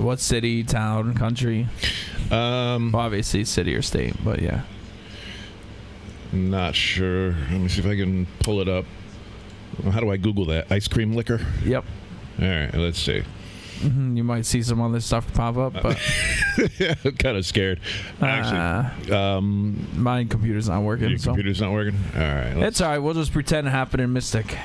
What city, town, country? Well, obviously city or state, but yeah. Not sure. Let me see if I can pull it up. How do I Google that? Ice cream liquor? Yep. All right, let's see. You might see some other stuff pop up, but yeah, I'm kind of scared. Actually, my computer's not working. Your computer's not working? All right. It's all right. We'll just pretend it happened in Mystic.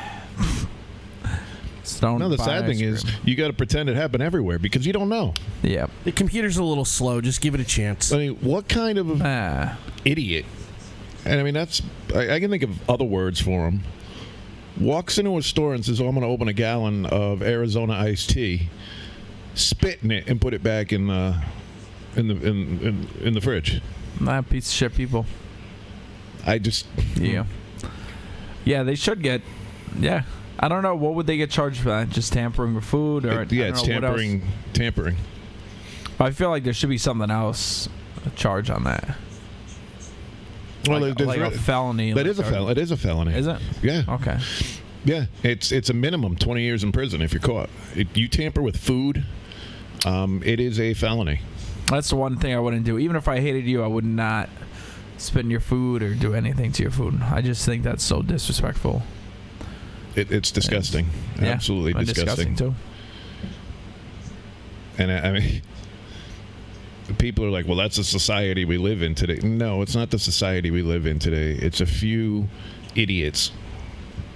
No, the sad thing is you got to pretend it happened everywhere because you don't know. Yeah. The computer's a little slow. Just give it a chance. I mean, what kind of idiot? And I mean, I can think of other words for him. Walks into a store and says, "Oh, I'm going to open a gallon of Arizona iced tea." Spit in it and put it back in the fridge. That piece of shit people. Yeah, they should get. Yeah, I don't know what would they get charged for that. Just tampering with food, or it's tampering. Tampering. But I feel like there should be something else, a charge on that. Well, like a felony. That is a felony. It is a felony. Is it? Yeah. Okay. Yeah, it's a minimum 20 years in prison if you're caught. You tamper with food, it is a felony. That's the one thing I wouldn't do. Even if I hated you, I would not spit in your food or do anything to your food. I just think that's so disrespectful. It's disgusting. Absolutely disgusting too. And I mean, people are like, well, that's the society we live in today. No, it's not the society we live in today. It's a few idiots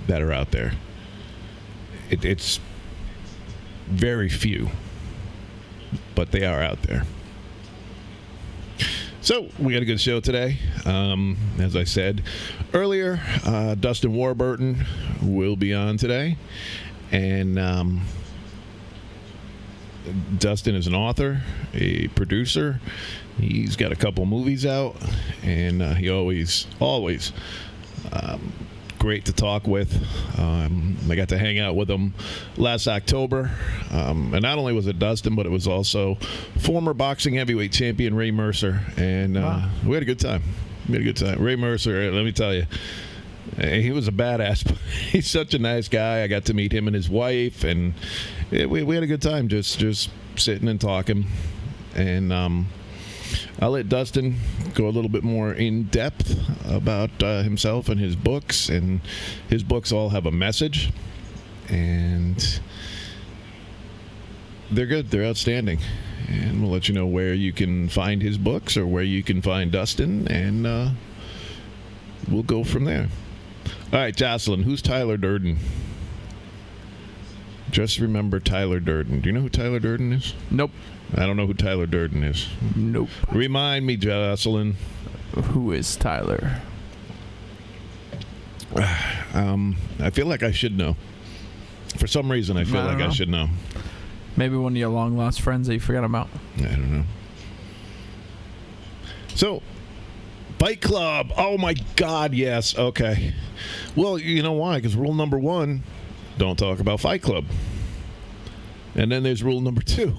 that are out there. It's very few, but they are out there. So we got a good show today. As I said earlier, Dustin Warburton will be on today, and Dustin is an author, a producer. He's got a couple movies out, and he always great to talk with. I got to hang out with him last October. And not only was it Dustin, but it was also former boxing heavyweight champion Ray Mercer. And we had a good time. Ray Mercer, let me tell you, he was a badass. He's such a nice guy. I got to meet him and his wife, and we had a good time just sitting and talking. And I'll let Dustin go a little bit more in depth about himself and his books. And his books all have a message, and they're good. They're outstanding. And we'll let you know where you can find his books or where you can find Dustin, and we'll go from there. All right, Jocelyn, who's Tyler Durden? Just remember Tyler Durden. Do you know who Tyler Durden is? Nope. I don't know who Tyler Durden is. Nope. Remind me, Jocelyn. Who is Tyler? I feel like I should know. For some reason, I feel like I should know. Maybe one of your long-lost friends that you forgot about. I don't know. So, Fight Club. Oh, my God, yes. Okay. Well, you know why? Because rule number 1, don't talk about Fight Club. And then there's rule number 2.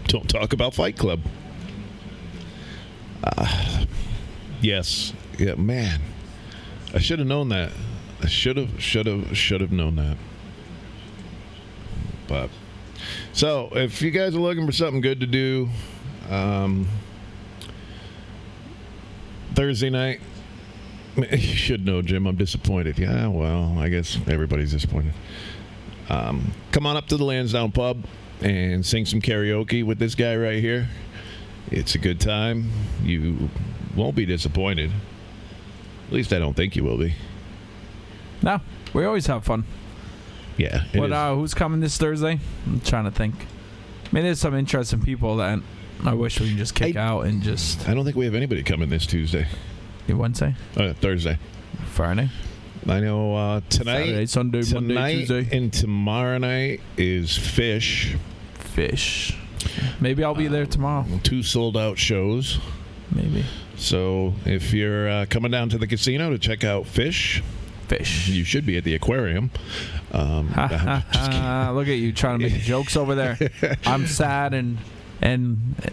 Don't talk about Fight Club. Yes. Yeah, man. I should have known that. I should have known that. But so, if you guys are looking for something good to do, Thursday night, you should know, Jim, I'm disappointed. Yeah, well, I guess everybody's disappointed. Come on up to the Lansdowne Pub and sing some karaoke with this guy right here. It's a good time. You won't be disappointed. At least I don't think you will be. No, we always have fun. Yeah. Who's coming this Thursday? I'm trying to think. I mean, there's some interesting people that I wish we could just kick out and just... I don't think we have anybody coming this Tuesday. Wednesday? Thursday. Friday? I know tonight, Saturday, Sunday, Monday, Tuesday. And tomorrow night is Fish. Maybe I'll be there tomorrow. 2 sold-out shows. Maybe. So if you're coming down to the casino to check out Fish, you should be at the aquarium. Look at you trying to make jokes over there. I'm sad and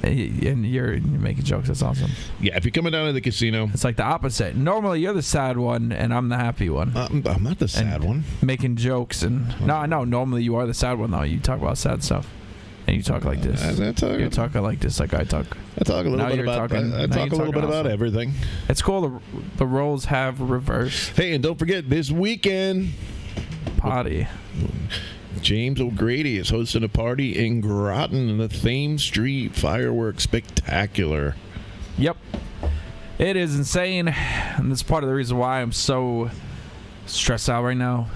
you're making jokes. That's awesome. Yeah, if you're coming down to the casino, it's like the opposite. Normally you're the sad one and I'm the happy one. I'm not the sad one. Making jokes and no, I know. Normally you are the sad one though. You talk about sad stuff. And you talk like this. You're talking like this, like I talk. I talk a little bit about. I talk a little bit about everything. It's cool. The roles have reversed. Hey, and don't forget this weekend. Party. James O'Grady is hosting a party in Groton in the Thames Street Fireworks Spectacular. Yep. It is insane. And that's part of the reason why I'm so stressed out right now.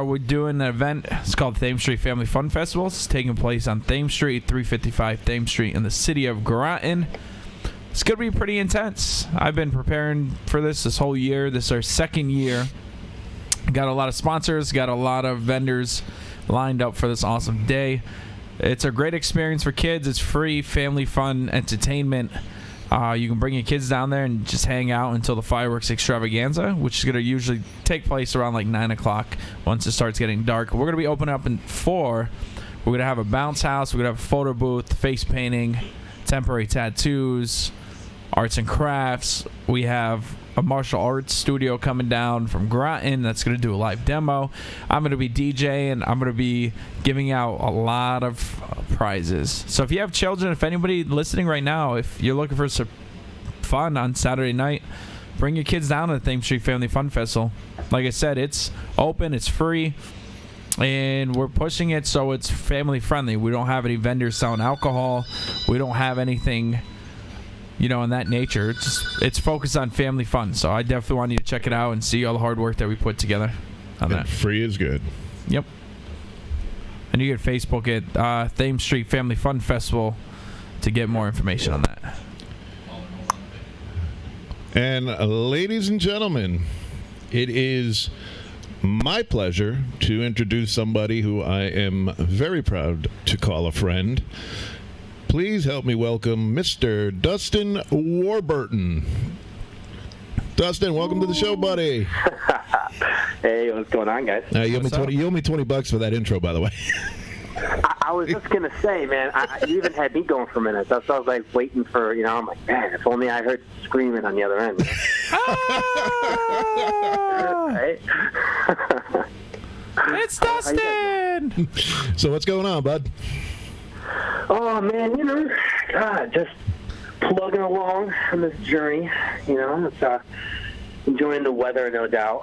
We're doing an event. It's called Thames Street Family Fun Festival. It's taking place on Thames Street, 355 Thames Street in the city of Groton. It's going to be pretty intense. I've been preparing for this whole year. This is our second year. Got a lot of sponsors, got a lot of vendors lined up for this awesome day. It's a great experience for kids. It's free, family fun, entertainment. You can bring your kids down there and just hang out until the fireworks extravaganza, which is going to usually take place around like 9 o'clock once it starts getting dark. We're going to be opening up in 4. We're going to have a bounce house. We're going to have a photo booth, face painting, temporary tattoos, arts and crafts. We have a martial arts studio coming down from Groton that's going to do a live demo. I'm going to be DJing. I'm going to be giving out a lot of prizes. So if you have children, if anybody listening right now, if you're looking for some fun on Saturday night, bring your kids down to the Thames Street Family Fun Festival. Like I said, it's open, it's free, and we're pushing it so it's family friendly. We don't have any vendors selling alcohol. We don't have anything in that nature. It's focused on family fun. So I definitely want you to check it out and see all the hard work that we put together on that. Free is good. Yep. And you can Facebook it, Thames Street Family Fun Festival, to get more information on that. And ladies and gentlemen, it is my pleasure to introduce somebody who I am very proud to call a friend. Please help me welcome Mr. Dustin Warburton. Dustin, welcome to the show, buddy. Hey, what's going on, guys? You owe me $20 for that intro, by the way. I was just going to say, man, you even had me going for a minute. That's why I was like waiting for, I'm like, man, if only I heard screaming on the other end. Right? It's Dustin! So what's going on, bud? Oh, man, God, just plugging along on this journey. It's enjoying the weather, no doubt.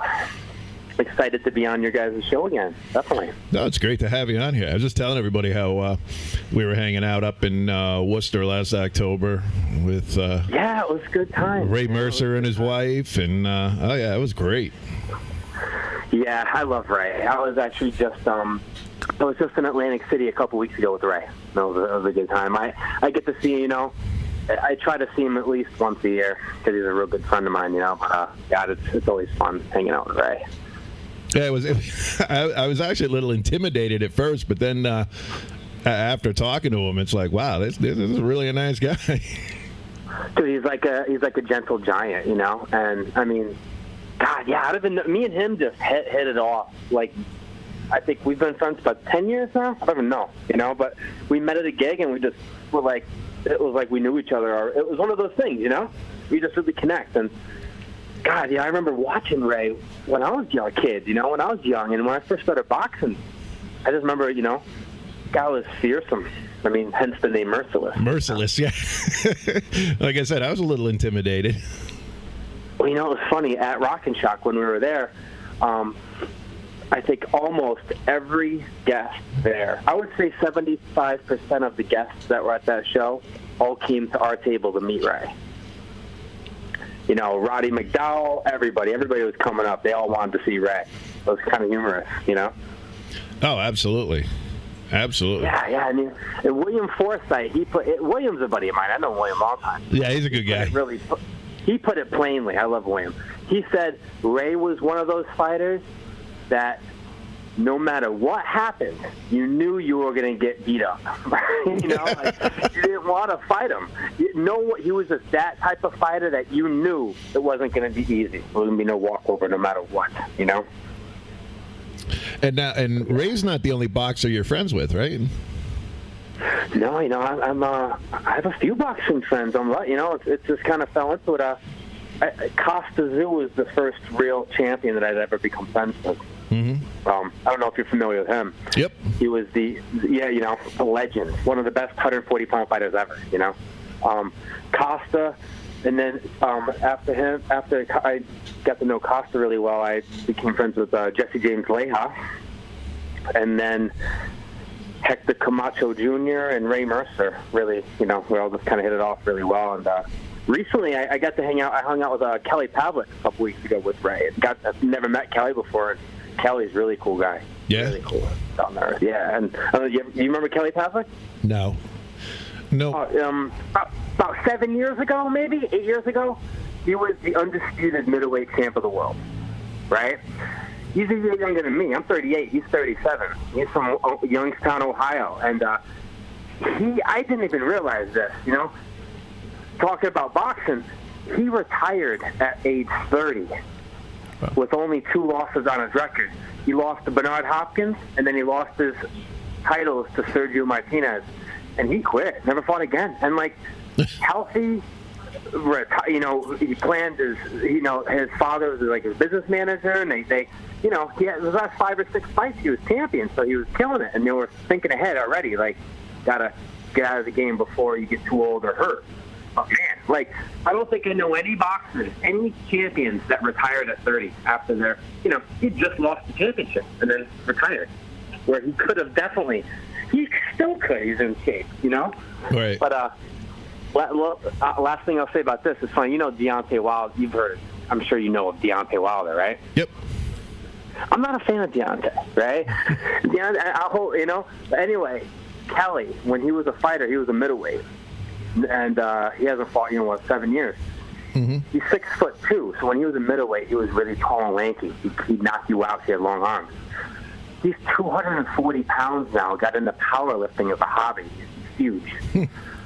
Excited to be on your guys' show again, definitely. No, it's great to have you on here. I was just telling everybody how we were hanging out up in Worcester last October with yeah, it was a good time. Ray Mercer and his wife, and it was great. Yeah, I love Ray. I was actually just in Atlantic City a couple weeks ago with Ray. That was a good time. I get to see, I try to see him at least once a year because he's a real good friend of mine, But, God, it's always fun hanging out with Ray. Yeah, I was actually a little intimidated at first, but then after talking to him, it's like, wow, this is really a nice guy. Dude, he's like a gentle giant, And I mean, God, yeah, me and him just hit it off. Like, I think we've been friends about 10 years now. I don't even know, But we met at a gig, and we just were like, it was like we knew each other. Or it was one of those things, We just really connect. And God, yeah, I remember watching Ray when I was a kid, when I was young, and when I first started boxing. I just remember, guy was fearsome. I mean, hence the name Merciless. Merciless, yeah. Like I said, I was a little intimidated. Well, it was funny. At Rock and Shock, when we were there, I think almost every guest there, I would say 75% of the guests that were at that show all came to our table to meet Ray. Roddy McDowell, everybody was coming up. They all wanted to see Ray. It was kind of humorous, Oh, absolutely. Absolutely. Yeah. I mean, and William Forsythe, William's a buddy of mine. I know William a long time. Yeah, he's a good guy. He put it plainly. I love William. He said Ray was one of those fighters that no matter what happened, you knew you were going to get beat up. You didn't want to fight him. He was just that type of fighter that you knew it wasn't going to be easy. It wasn't going to be no walkover no matter what, And Ray's not the only boxer you're friends with, right? No, I have a few boxing friends. It just kind of fell into it. Costa Zoo was the first real champion that I'd ever become friends with. Mm-hmm. I don't know if you're familiar with him. Yep. He was a legend, one of the best 140-pound fighters ever. Costa, and then after I got to know Costa really well, I became friends with Jesse James Leha, and then Hector Camacho Jr. and Ray Mercer. Really, we all just kind of hit it off really well. And recently, I got to hang out. I hung out with Kelly Pavlik a couple weeks ago with Ray. I've never met Kelly before. And Kelly's a really cool guy. Yeah. Really cool down there. Yeah. And you remember Kelly Pavlik? No. About 7 years ago, maybe 8 years ago, he was the undisputed middleweight champ of the world. Right? He's a year younger than me. I'm 38. He's 37. He's from Youngstown, Ohio, and I didn't even realize this. Talking about boxing, he retired at age 30 with only 2 losses on his record. He lost to Bernard Hopkins, and then he lost his titles to Sergio Martinez, and he quit. Never fought again. And healthy. He planned his father was like his business manager, and they he had the last 5 or 6 fights he was champion, so he was killing it, and they were thinking ahead already, gotta get out of the game before you get too old or hurt. But man, I don't think I know any boxers, any champions that retired at 30 after their, he just lost the championship and then retired, where he could have he still could. He's in shape, Right. But last thing I'll say about this is funny. Deontay Wilder. You've heard. I'm sure you know of Deontay Wilder, right? Yep. I'm not a fan of Deontay, right? But anyway, Kelly, when he was a fighter, he was a middleweight, and he hasn't fought, 7 years. Mm-hmm. He's 6'2", so when he was a middleweight, he was really tall and lanky. He'd knock you out. He had long arms. He's 240 pounds now. Got into powerlifting as a hobby. He's huge.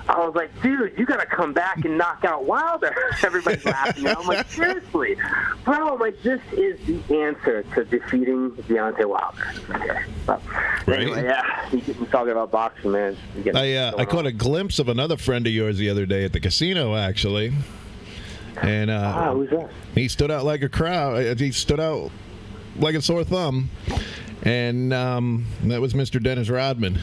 I was like, dude, you got to come back and knock out Wilder. Everybody's laughing. I'm like, seriously? Bro, this is the answer to defeating Deontay Wilder. But anyway, yeah, you get talking about boxing, man. I caught a glimpse of another friend of yours the other day at the casino, actually. And who's that? He stood out like a crowd. He stood out like a sore thumb. And that was Mr. Dennis Rodman.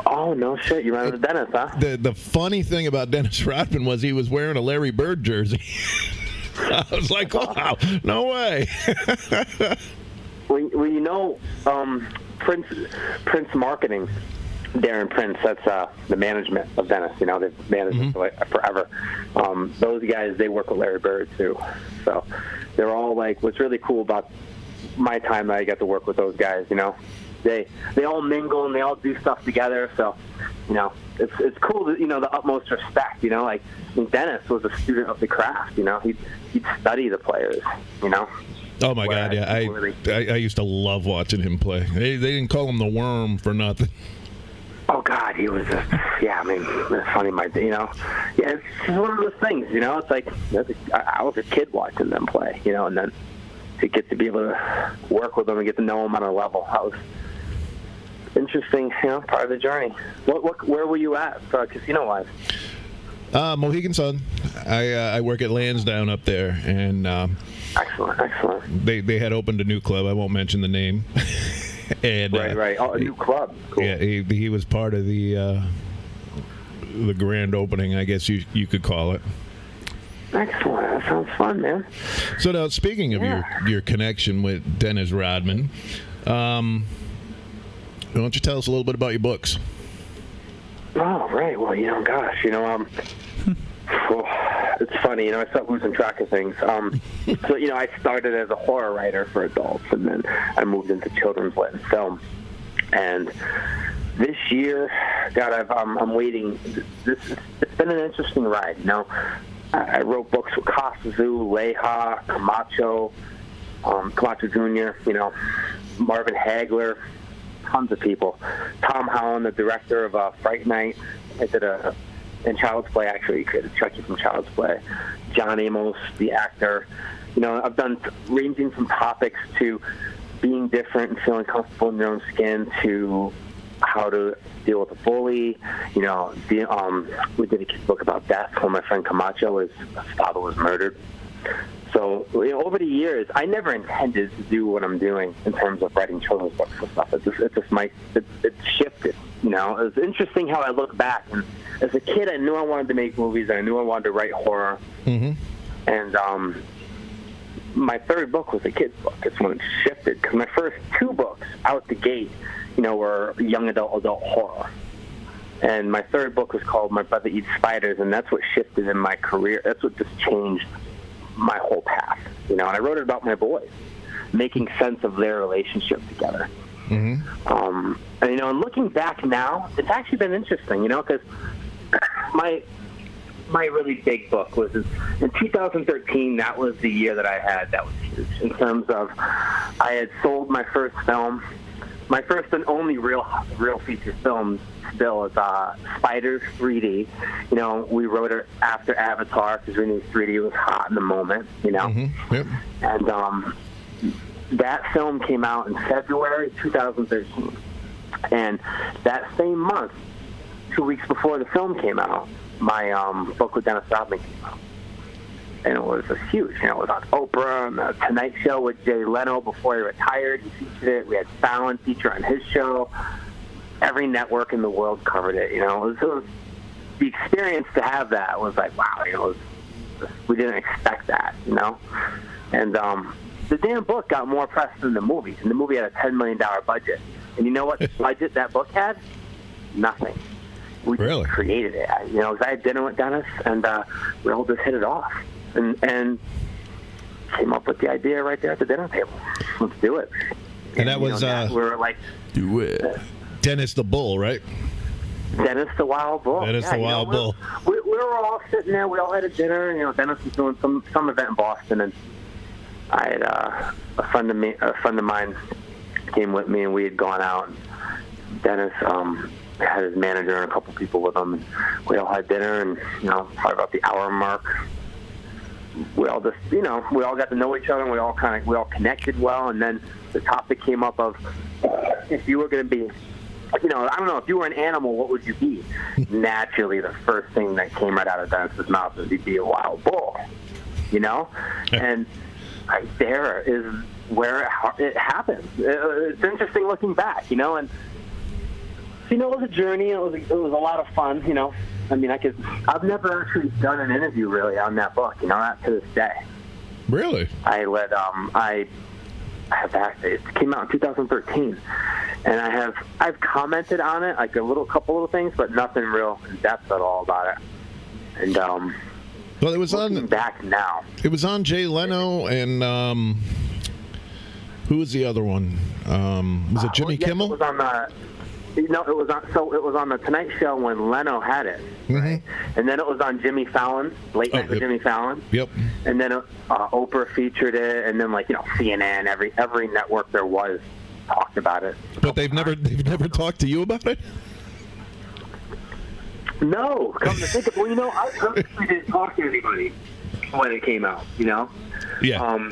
Oh, no shit. You remember Dennis, huh? The funny thing about Dennis Rodman was he was wearing a Larry Bird jersey. I was like, wow, no way. Prince Marketing, Darren Prince, that's the management of Dennis. They've managed him for forever. Those guys, they work with Larry Bird, too. So they're all what's really cool about my time that I got to work with those guys, They all mingle and they all do stuff together. So, it's cool that, the utmost respect, Dennis was a student of the craft, he'd study the players, Oh, my God, yeah. I used to love watching him play. They didn't call him the Worm for nothing. Oh, God, he was it's funny, it's one of those things, it's like, I was a kid watching them play, and then to get to be able to work with them and get to know them on a level, that was interesting, part of the journey. Where were you at, casino-wise? Mohegan Sun. I work at Lansdowne up there, and excellent. They had opened a new club. I won't mention the name. And right. Oh, a new club. Cool. Yeah, he was part of the grand opening, I guess you could call it. Excellent. That sounds fun, man. So now, speaking of your connection with Dennis Rodman, why don't you tell us a little bit about your books? Oh, right. Well, it's funny, I start losing track of things. So, I started as a horror writer for adults, and then I moved into children's lit and film. And this year, God, I'm waiting. It's been an interesting ride, I wrote books with Costa, Leha, Camacho Jr., Marvin Hagler, tons of people. Tom Holland, the director of Fright Night, I did in Child's Play, actually. He created Chucky from Child's Play. John Amos, the actor. I've done ranging from topics to being different and feeling comfortable in your own skin to how to deal with a bully. We did a kid's book about death when my friend Camacho, his father was murdered. So So over the years, I never intended to do what I'm doing in terms of writing children's books and stuff. It shifted. It was interesting how I look back. And as a kid, I knew I wanted to make movies. I knew I wanted to write horror. Mm-hmm. And my third book was a kid's book. It's when it shifted, because my first two books out the gate, were young adult horror. And my third book was called My Brother Eats Spiders, and that's what shifted in my career. That's what just changed my whole path. And I wrote it about my boys, making sense of their relationship together. Mm-hmm. And looking back now, it's actually been interesting, because my really big book was in 2013. That was the year that I had. That was huge in terms of I had sold my first film, my first and only real feature film. Still is Spiders 3D. We wrote it after Avatar because we knew 3D was hot in the moment. Mm-hmm. Yep. And that film came out in February 2013, and that same month, 2 weeks before the film came out, my book with Dennis Rodman came out. And it was huge. It was on Oprah and the Tonight Show with Jay Leno before he retired. He featured it. We had Fallon feature on his show. Every network in the world covered it. It was the experience to have that was like, wow. We didn't expect that. And the damn book got more press than the movie. And the movie had a $10 million budget. And you know what budget that book had? Nothing. We really just created it. I had dinner with Dennis, and we all just hit it off, and came up with the idea right there at the dinner table. Let's do it. And that was we were like, do it. Dennis the Bull, right? Dennis the Wild Bull. Dennis the Wild Bull. We were all sitting there. We all had a dinner. Dennis was doing some event in Boston, and I had a friend of mine came with me, and we had gone out. And Dennis had his manager and a couple people with him. And we all had dinner, and probably about the hour mark, we all just we all got to know each other, and we all connected well. And then the topic came up of if you were going to be, I don't know, if you were an animal, what would you be? Naturally, the first thing that came right out of Dennis's mouth was he'd be a wild bull, and right there is where it happens. It's interesting looking back, and it was a journey. It was a lot of fun, I've never actually done an interview really on that book, not to this day. Really? I led, it came out in 2013, and I've commented on it, like a couple of things, but nothing real in depth at all about it. And well, it was looking back now. It was on Jay Leno and who was the other one? Was it Jimmy Kimmel? It was on the. No, it was on the Tonight Show when Leno had it, right? And then it was on Jimmy Fallon, Late Night with Jimmy Fallon. Yep. And then Oprah featured it, and then CNN, every network there was talked about it. But they've never talked to you about it? No, come to think of it. Well, I purposely didn't talk to anybody when it came out. Yeah.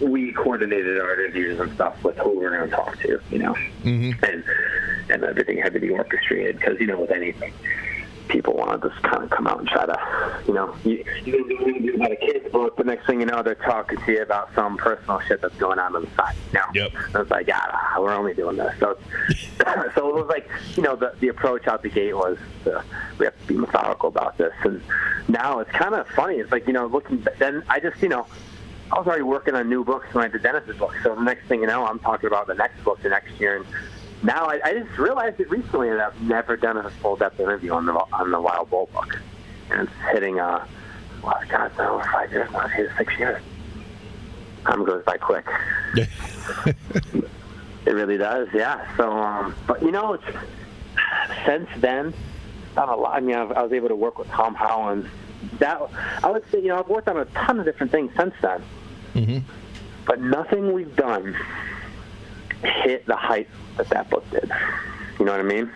We coordinated our interviews and stuff with who we were going to talk to, Mm-hmm. And everything had to be orchestrated because, with anything, people want to just kind of come out and try to, you can do interviews about a kid's book, the next thing you know, they're talking to you about some personal shit that's going on the side. Yep. And it's like, we're only doing this. So, so it was like, the approach out the gate was we have to be methodical about this. And now it's kind of funny. It's like, looking, then I just, I was already working on new books when I did Dennis's book. So the next thing you know, I'm talking about the next book the next year. And now I just realized it recently that I've never done a full-depth interview on the Wild Bull book. And it's hitting, 5 years now. It's 6 years. Time goes by quick. It really does, yeah. So, but, it's, since then, done a lot. I mean, I was able to work with Tom Holland. I would say, I've worked on a ton of different things since then. Mm-hmm. But nothing we've done hit the height that book did. You know what I mean?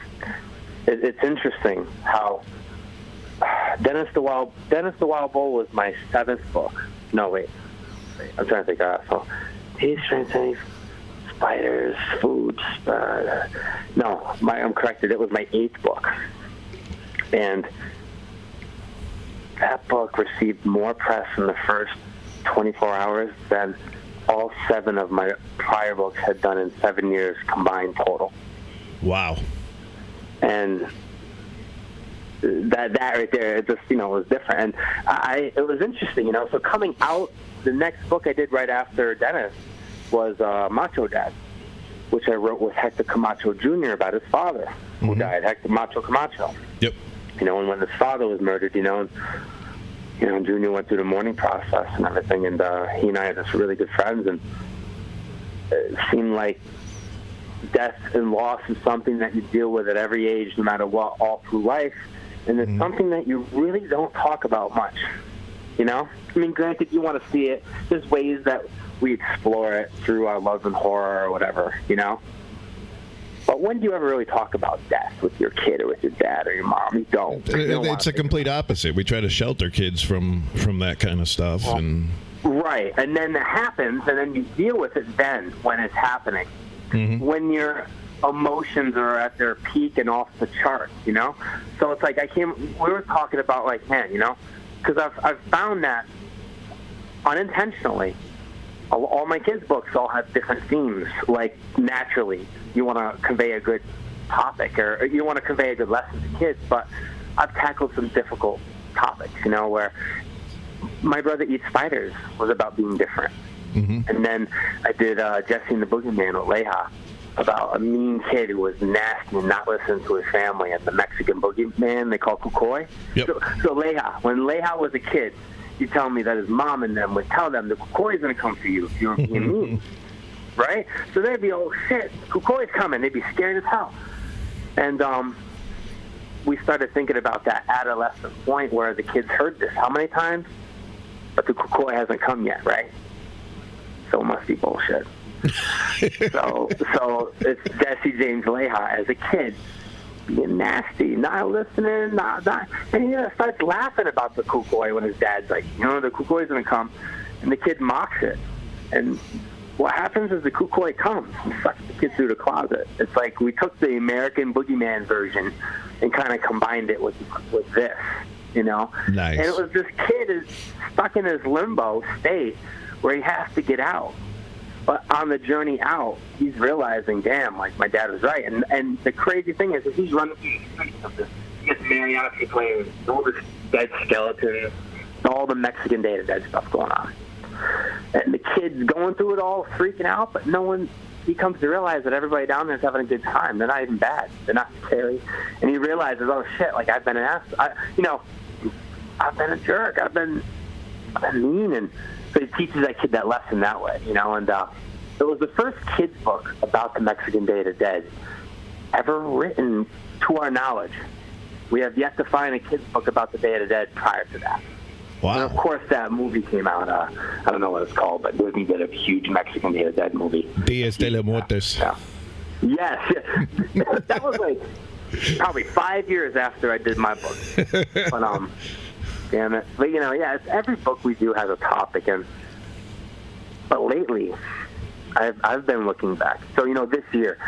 It's interesting how Dennis the Wild Bull was my 7th book. No, wait. I'm trying to think of that. So, He's Strengthening, Spiders, Foods. No, I'm corrected. It was my 8th book. And that book received more press in the first 24 hours than all 7 of my prior books had done in 7 years combined total. Wow. And that right there, it just, was different. And it was interesting, so coming out, the next book I did right after Dennis was Macho Dad, which I wrote with Hector Camacho Jr. about his father, who died, Hector Macho Camacho. Yep. And when his father was murdered, and Junior went through the mourning process and everything, and he and I are just really good friends, and it seemed like death and loss is something that you deal with at every age, no matter what, all through life, and it's something that you really don't talk about much, granted, you want to see it. There's ways that we explore it through our love and horror or whatever, But when do you ever really talk about death with your kid or with your dad or your mom? You don't. It's a complete opposite. We try to shelter kids from that kind of stuff. And right. And then it happens, and then you deal with it then when it's happening. When your emotions are at their peak and off the charts, So it's like we were talking about, because I've found that unintentionally, all my kids' books all have different themes. Like, naturally, you want to convey a good topic or you want to convey a good lesson to kids, but I've tackled some difficult topics, where My Brother Eats Spiders was about being different. And then I did Jesse and the Boogeyman with Leja, about a mean kid who was nasty and not listening to his family, and the Mexican boogeyman they call Kukoy. Yep. So Leja, when Leja was a kid, you tell me that his mom and them would tell them the Kukoy's going to come for you if you were being mean. Right? So they'd be, oh, shit, Kukoy's coming. They'd be scared as hell. And we started thinking about that adolescent point where the kids heard this how many times? But the Kukoy hasn't come yet, right? So it must be bullshit. so it's Jesse James Leja as a kid being nasty, not listening, not, and he starts laughing about the Kukoy when his dad's like, the Kukoy's gonna come, and the kid mocks it. And what happens is the Kukoy comes and sucks the kid through the closet. It's like we took the American Boogeyman version and kind of combined it with this, Nice. And it was this kid is stuck in his limbo state where he has to get out. But on the journey out, he's realizing, damn, like, my dad was right. And the crazy thing is he's running through the streets of this. He gets mariachi players, all this dead skeletons, all the Mexican Day of the Dead stuff going on. And the kid's going through it all, freaking out, but he comes to realize that everybody down there is having a good time. They're not even bad. They're not scary. And he realizes, oh, shit, like, I've been an ass. I've been a jerk. I've been mean. And so he teaches that kid that lesson that way, and it was the first kid's book about the Mexican Day of the Dead ever written to our knowledge. We have yet to find a kid's book about the Day of the Dead prior to that. Wow. And of course that movie came out, I don't know what it's called, but Disney did a huge Mexican Day of the Dead movie. Dias de los Muertos. Yeah. Yes. That was like probably 5 years after I did my book. But, damn it. But, it's every book we do has a topic. But lately, I've been looking back. So, this year,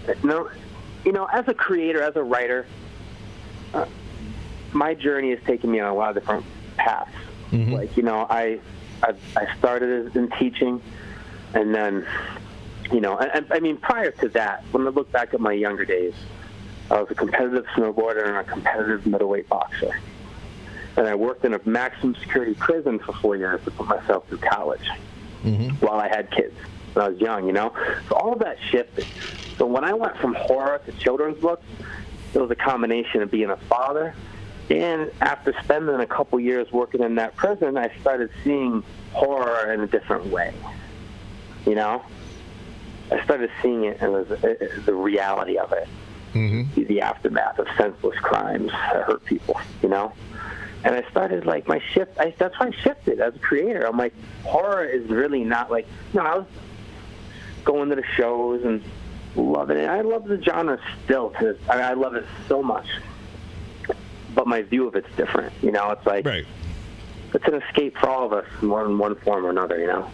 as a creator, as a writer, my journey has taken me on a lot of different paths. Like, I started in teaching, and then, prior to that, when I look back at my younger days, I was a competitive snowboarder and a competitive middleweight boxer. And I worked in a maximum security prison for 4 years to put myself through college while I had kids when I was young, So all of that shifted. So when I went from horror to children's books, it was a combination of being a father, and after spending a couple years working in that prison, I started seeing horror in a different way, I started seeing it as the reality of it, the aftermath of senseless crimes that hurt people, And I started, like, my shift. That's why I shifted as a creator. I'm like, horror is really not like, I was going to the shows and loving it. I love the genre still. I love it so much. But my view of it's different. It's like, right. It's an escape for all of us in one form or another,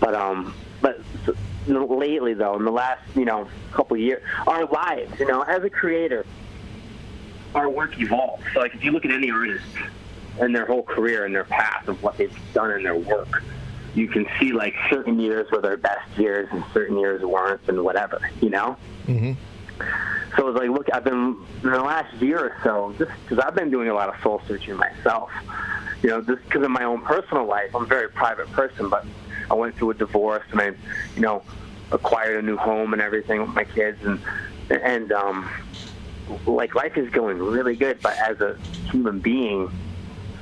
But lately, though, in the last, couple years, our lives, as a creator, our work evolves. So, like, if you look at any artist, in their whole career and their path of what they've done in their work. You can see like certain years were their best years and certain years weren't, and whatever, you know. Mm-hmm. So it's like, look, I've been in the last year or so, just because I've been doing a lot of soul searching myself. You know, just because of my own personal life, I'm a very private person, but I went through a divorce and I, you know, acquired a new home and everything with my kids, and like life is going really good, but as a human being,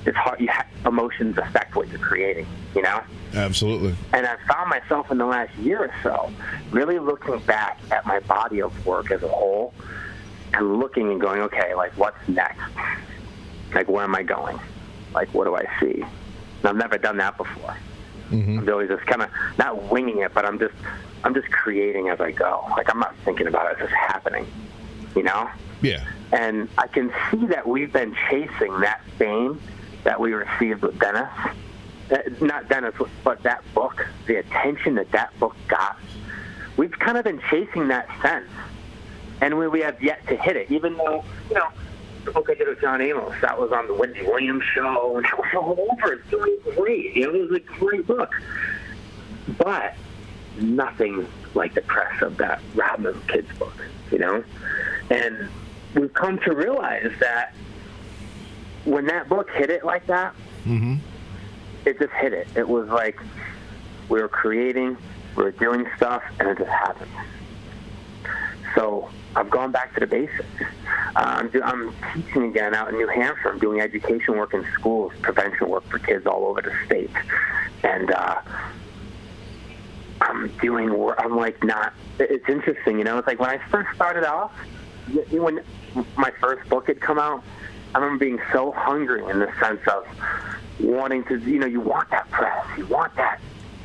it's hard. Emotions affect what you're creating, you know? Absolutely. And I found myself in the last year or so really looking back at my body of work as a whole and looking and going, okay, like what's next? Like where am I going? Like what do I see? And I've never done that before. Mm-hmm. I'm always just kind of not winging it, but I'm just creating as I go. Like I'm not thinking about it, it's just happening, you know? Yeah. And I can see that we've been chasing that fame that we received with Dennis. Not Dennis, but that book, the attention that book got. We've kind of been chasing that sense, and we have yet to hit it, even though, you know, the book I did with John Amos, that was on the Wendy Williams show, and that was all over. It's doing great. It was a great book. But nothing like the press of that Robin Kids book, you know? And we've come to realize that when that book hit it like that, mm-hmm. it just hit it. It was like we were creating, we were doing stuff, and it just happened. So I've gone back to the basics. I'm teaching again out in New Hampshire. I'm doing education work in schools, prevention work for kids all over the state. And I'm doing work. I'm like not, it's interesting, you know? It's like when I first started off, when my first book had come out, I remember being so hungry in the sense of wanting to, you know, you want that press, you want that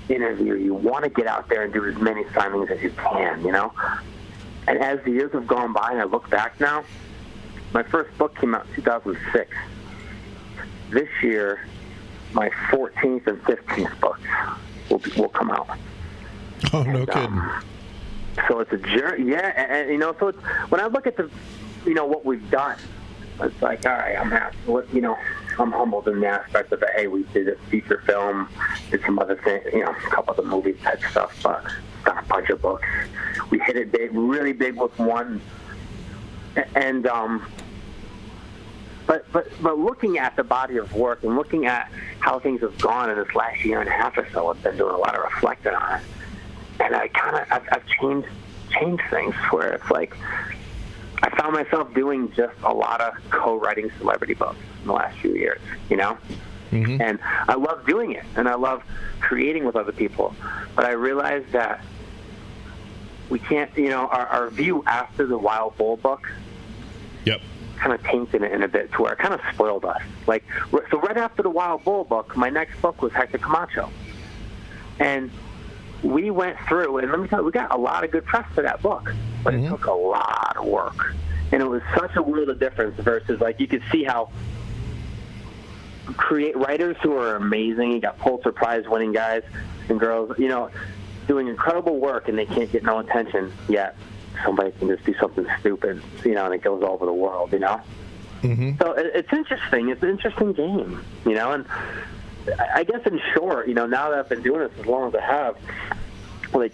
interview, you want to get out there and do as many signings as you can, you know? And as the years have gone by and I look back now, my first book came out in 2006. This year, my 14th and 15th books will come out. Oh, no kidding. So it's a journey, yeah, and you know, so it's, when I look at the, you know, what we've done, it's like, all right, I'm happy. You know, I'm humbled in the aspect of that. Hey, we did a feature film, did some other things, you know, a couple of the movie type stuff, but done a bunch of books. We hit it big, really big with one, and but looking at the body of work and looking at how things have gone in this last year and a half or so, I've been doing a lot of reflecting on it, and I've changed things where it's like, I found myself doing just a lot of co-writing celebrity books in the last few years, you know? Mm-hmm. And I love doing it, and I love creating with other people. But I realized that we can't, you know, our view after the Wild Bull book yep. kind of tainted it in a bit to where it kind of spoiled us. Like, so right after the Wild Bull book, my next book was Hector Camacho. And we went through, and let me tell you, we got a lot of good press for that book, but it took a lot of work. And it was such a world of difference versus, like, you could see how writers who are amazing, you got Pulitzer Prize winning guys and girls, you know, doing incredible work, and they can't get no attention, yet somebody can just do something stupid, you know, and it goes all over the world, you know? Mm-hmm. So it's interesting. It's an interesting game, you know, and I guess in short, you know, now that I've been doing this as long as I have, like,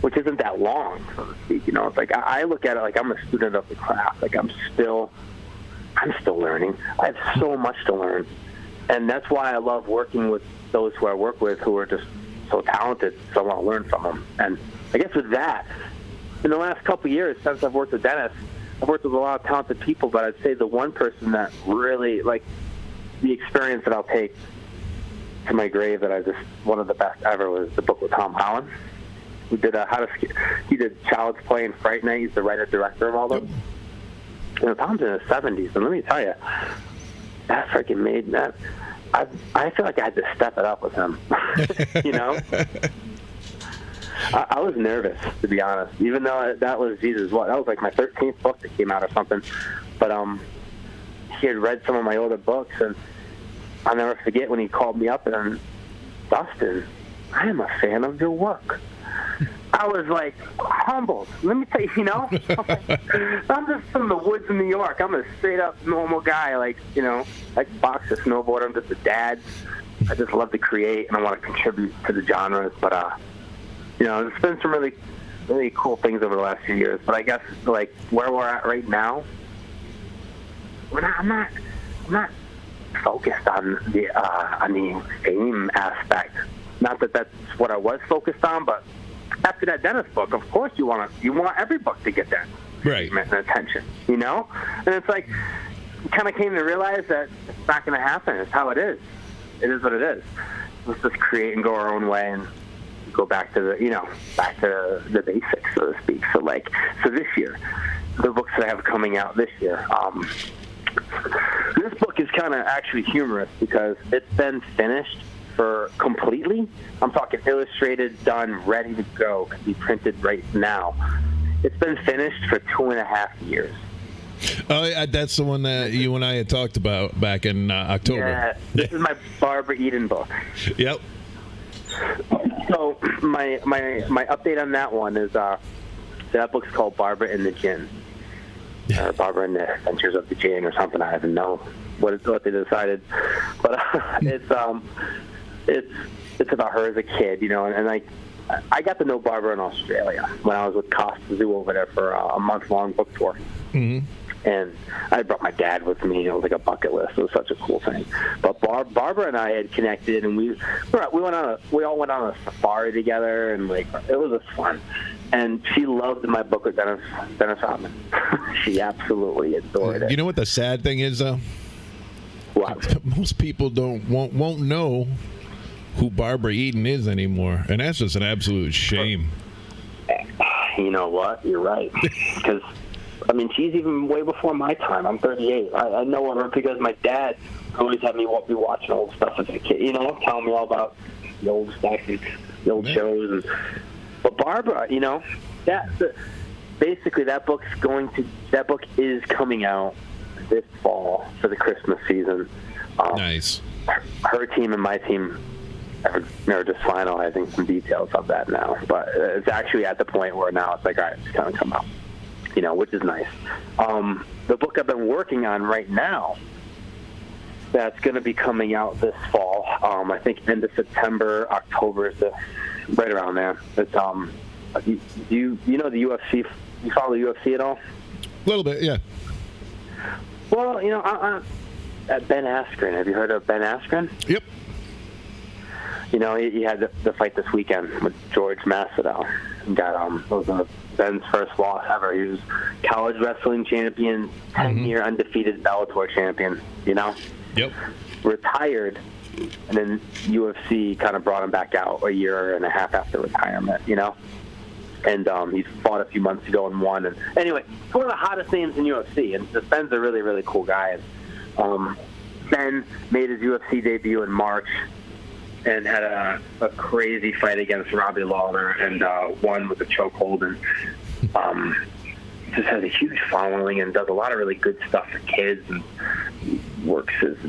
which isn't that long, so to speak, you know, it's like I look at it like I'm a student of the craft. Like I'm still learning. I have so much to learn, and that's why I love working with those who I work with who are just so talented. So I want to learn from them. And I guess with that, in the last couple of years since I've worked with Dennis, I've worked with a lot of talented people, but I'd say the one person that really, like, the experience that I'll take to my grave that one of the best ever was the book with Tom Holland. We did he did Child's Play and Fright Night. He's the writer-director of all those. You know, Tom's in his 70s, and let me tell you, that freaking made that. I feel like I had to step it up with him. You know, I was nervous, to be honest, even though that was Jesus. That was like my 13th book that came out or something. But he had read some of my older books, and I'll never forget when he called me up and, Dustin, I am a fan of your work. I was like humbled. Let me tell you, I'm just from the woods of New York. I'm a straight up normal guy. Like, I box, a snowboarder. I'm just a dad. I just love to create, and I want to contribute to the genres. But, there's been some really, really cool things over the last few years. But I guess, like, where we're at right now, I'm not focused on the fame aspect. Not that that's what I was focused on, but after that Dennis book, of course you want every book to get that treatment and attention, And it's like you kind of came to realize that it's not going to happen. It's how it is. It is what it is. Let's just create and go our own way and go back to the basics, so to speak. So this year, the books that I have coming out this year. This book is kind of actually humorous because it's been finished for completely. I'm talking illustrated, done, ready to go, can be printed right now. It's been finished for 2.5 years. Oh, that's the one that you and I had talked about back in October. Yeah, this is my Barbara Eden book. Yep. So my update on that one is that book's called Barbara and the Gin. Or Barbara and the Adventures of the Gin or something. I don't know what they decided, but it's about her as a kid, and like I got to know Barbara in Australia when I was with Costa Zoo over there for a month-long book tour. Mm-hmm. And I brought my dad with me. It was like a bucket list. It was such a cool thing. But Barbara and I had connected, and we all went on a safari together, and like it was just fun. And she loved my book with Dennis Rodman. She absolutely adored it. You know what the sad thing is, though? What? Most people won't know who Barbara Eden is anymore, and that's just an absolute shame. You know what? You're right. Because, she's even way before my time. I'm 38. I know her because my dad always had me be watching old stuff as a kid, telling me all about the old stuff and the old shows. But Barbara, basically that book is coming out this fall for the Christmas season. Nice. Her team and my team are just finalizing some details of that now, but it's actually at the point where now it's like, all right, it's going to come out, which is nice. The book I've been working on right now that's going to be coming out this fall, I think end of September, October is right around there. It's you know the UFC. You follow the UFC at all? A little bit, yeah. Well, Ben Askren. Have you heard of Ben Askren? Yep. He had the fight this weekend with George Masvidal. It was Ben's first loss ever. He was college wrestling champion, 10-year undefeated Bellator champion. Yep. Retired, and then UFC kind of brought him back out a year and a half after retirement. And he fought a few months ago and won. And anyway, it's one of the hottest names in UFC. And Ben's a really, really cool guy. And Ben made his UFC debut in March and had a crazy fight against Robbie Lawler and won with a chokehold. And just has a huge following and does a lot of really good stuff for kids and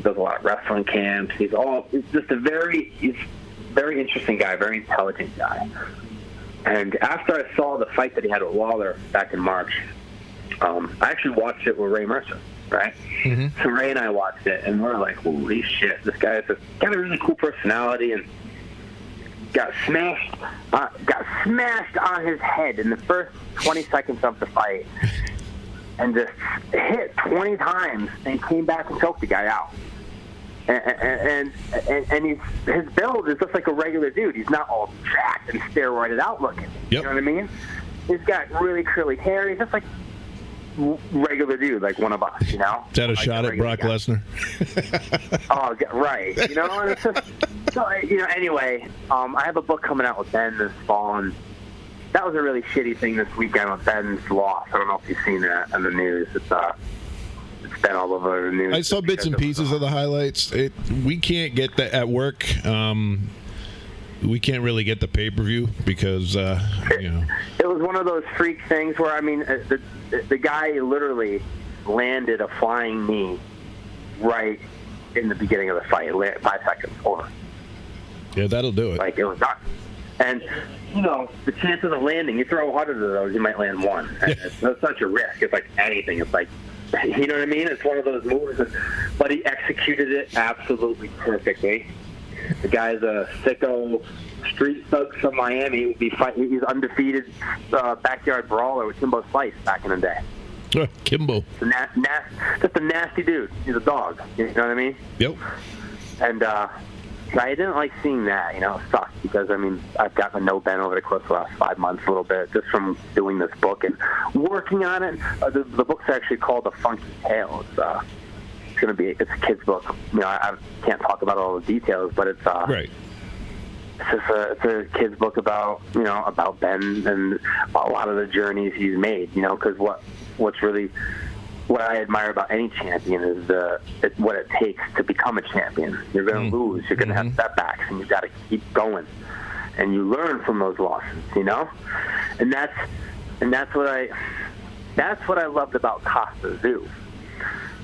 does a lot of wrestling camps. He's just a very interesting guy, very intelligent guy. And after I saw the fight that he had with Lawler back in March, I actually watched it with Ray Mercer, right? Mm-hmm. So Ray and I watched it, and we're like, holy shit, this guy has got a really cool personality, and got smashed on his head in the first 20 seconds of the fight, and just hit 20 times, and came back and choked the guy out. And his build is just like a regular dude. He's not all jacked and steroided out looking. Yep. You know what I mean? He's got really curly hair. He's just like regular dude, like one of us, Is that a shot at Brock Lesnar? Oh, right. And it's just, so, anyway, I have a book coming out with Ben this fall, and that was a really shitty thing this weekend with Ben's loss. I don't know if you've seen that on the news. It's been all over the news. I saw bits and pieces of the highlights. We can't get that at work. We can't really get the pay-per-view because, It was one of those freak things where, the guy literally landed a flying knee right in the beginning of the fight, 5 seconds over. Yeah, that'll do it. Like, it was done. And, the chances of landing, you throw 100 of those, you might land one. And that's such a risk. It's like anything. It's like, you know what I mean? It's one of those moves. But he executed it absolutely perfectly. The guy's a sicko street thug from Miami. He'd be fighting. He's undefeated backyard brawler with Kimbo Slice back in the day. Kimbo. Just a nasty dude. He's a dog. You know what I mean? Yep. And I didn't like seeing that. It sucked because, I've gotten to know Ben over the course of the last 5 months a little bit just from doing this book and working on it. The book's actually called The Funky Tale. It's a kid's book. I can't talk about all the details, but it's right. It's a kid's book about about Ben and a lot of the journeys he's made. Because what I admire about any champion is what it takes to become a champion. You're going to lose. You're going to have setbacks, and you've got to keep going. And you learn from those losses, And that's what I loved about Costa Zoo.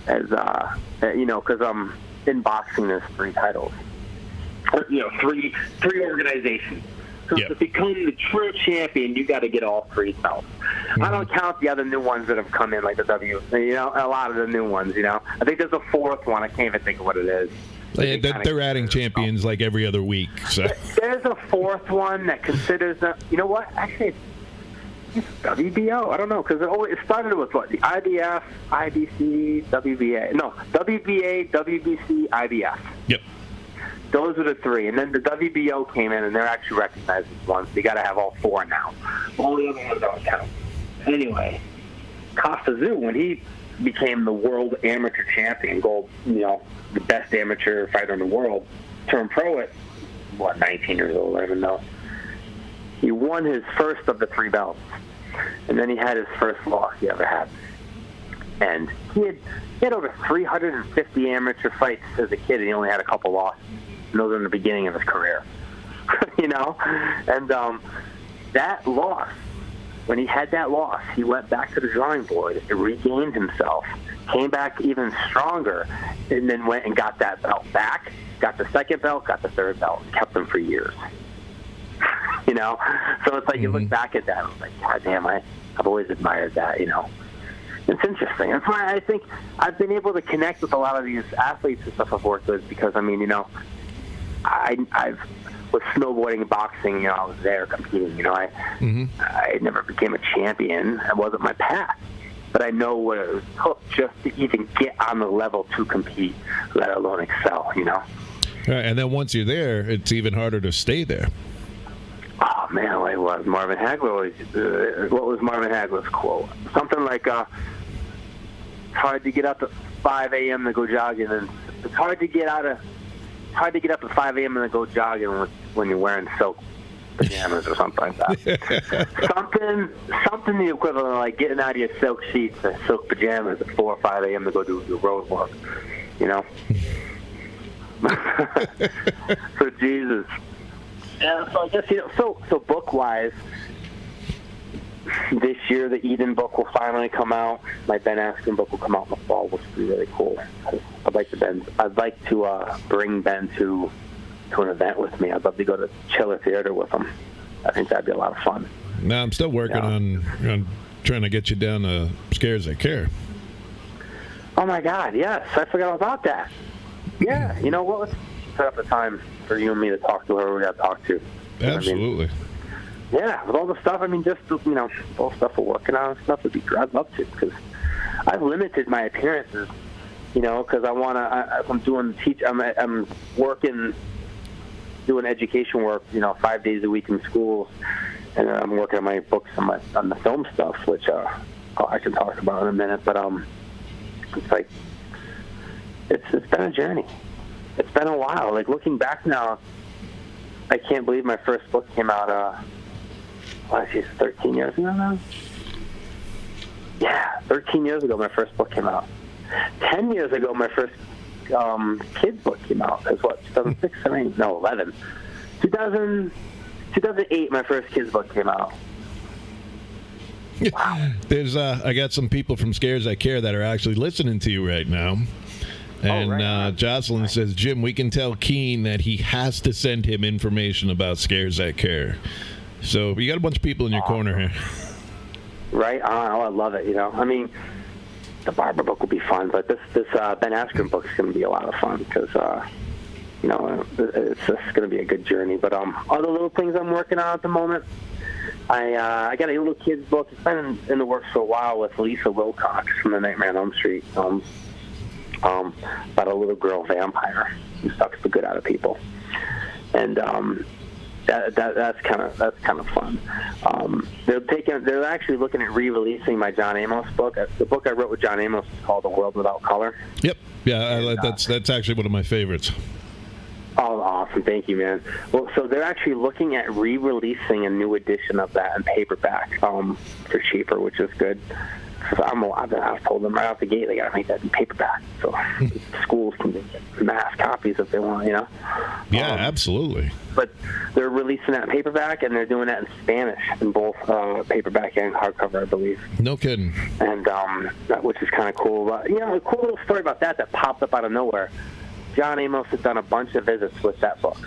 As because in boxing, there's 3 titles. Three organizations. So to become the true champion, you got to get all 3 belts. I don't count the other new ones that have come in, like the a lot of the new ones. I think there's a 4th one. I can't even think of what it is. They're adding champions like every other week. So. There's a 4th one that considers them. You know what? Actually, it's WBO. I don't know because it started with what? The IBF, IBC, WBA. No, WBA, WBC, IBF. Yep. Those are the 3, and then the WBO came in, and they're actually recognized as one. So you got to have all 4 now. All the other ones don't count. Anyway, Costa Zoo, when he became the world amateur champion, the best amateur fighter in the world, turned pro at 19 years old. I don't even know. He won his first of the 3 belts, and then he had his first loss he ever had. And he had over 350 amateur fights as a kid, and he only had a couple losses. And those were in the beginning of his career, And that loss, when he had that loss, he went back to the drawing board, regained himself, came back even stronger, and then went and got that belt back, got the 2nd belt, got the 3rd belt, kept them for years. So it's like you look back at that, and it's like, God damn, I've always admired that, It's interesting. That's why I think I've been able to connect with a lot of these athletes and stuff I've worked with because, I've with snowboarding and boxing, I was there competing. I never became a champion. That wasn't my path. But I know what it took just to even get on the level to compete, let alone excel, And then once you're there, it's even harder to stay there. Oh, man, what was Marvin Hagler? What was Marvin Hagler's quote? Something like, it's hard to get up at 5 a.m. to go jogging, and it's hard to get up at 5 a.m. and go jogging when you're wearing silk pajamas or something like that. something the equivalent of like getting out of your silk sheets and silk pajamas at 4 or 5 a.m. to go do your road work, So Jesus. Yeah, so I guess so book-wise, this year the Eden book will finally come out. My Ben Askren book will come out in the fall, which will be really cool. I'd like to bring Ben to an event with me. I'd love to go to Chiller Theater with him. I think that'd be a lot of fun. No, I'm still working on trying to get you down to Scares That Care. Oh my God, yes, I forgot about that. Yeah, you know what? Let's set up a time for you and me to talk to whoever we got to talk to. Absolutely. Yeah, with all the stuff, just, all the stuff we're working on and stuff would be, I'd love to, because I've limited my appearances, because I want to, I'm working, doing education work, 5 days a week in schools, and I'm working on my books on the film stuff, which I can talk about in a minute, but it's like, it's been a journey. It's been a while. Like, looking back now, I can't believe my first book came out, 13 years ago now? Yeah, 13 years ago my first book came out. 10 years ago my first kids book came out. It was what, 2006? 11. 2008 my first kids book came out. Wow. There's I got some people from Scares I Care that are actually listening to you right now. And right. Jocelyn says, Jim, we can tell Keen that he has to send him information about Scares That Care. So you got a bunch of people in your corner here. Right? Oh, I love it, you know. I mean, the Barber book will be fun, but this Ben Askren book is going to be a lot of fun because, you know, it's just going to be a good journey. But other little things I'm working on at the moment, I got a little kid's book. It's been in the works for a while with Lisa Wilcox from the Nightmare on Elm Street. About a little girl vampire who sucks the good out of people, and that's kind of fun. They're actually looking at re-releasing my John Amos book. The book I wrote with John Amos is called The World Without Color. Yep, yeah, that's actually one of my favorites. Oh, awesome! Thank you, man. Well, so they're actually looking at re-releasing a new edition of that in paperback for cheaper, which is good. So I've told them right out the gate they got to make that in paperback, so schools can get mass copies if they want, you know. Yeah, absolutely. But they're releasing that in paperback, and they're doing that in Spanish in both paperback and hardcover, I believe. No kidding. And which is kind of cool. But, you know, a cool little story about that popped up out of nowhere. John Amos has done a bunch of visits with that book.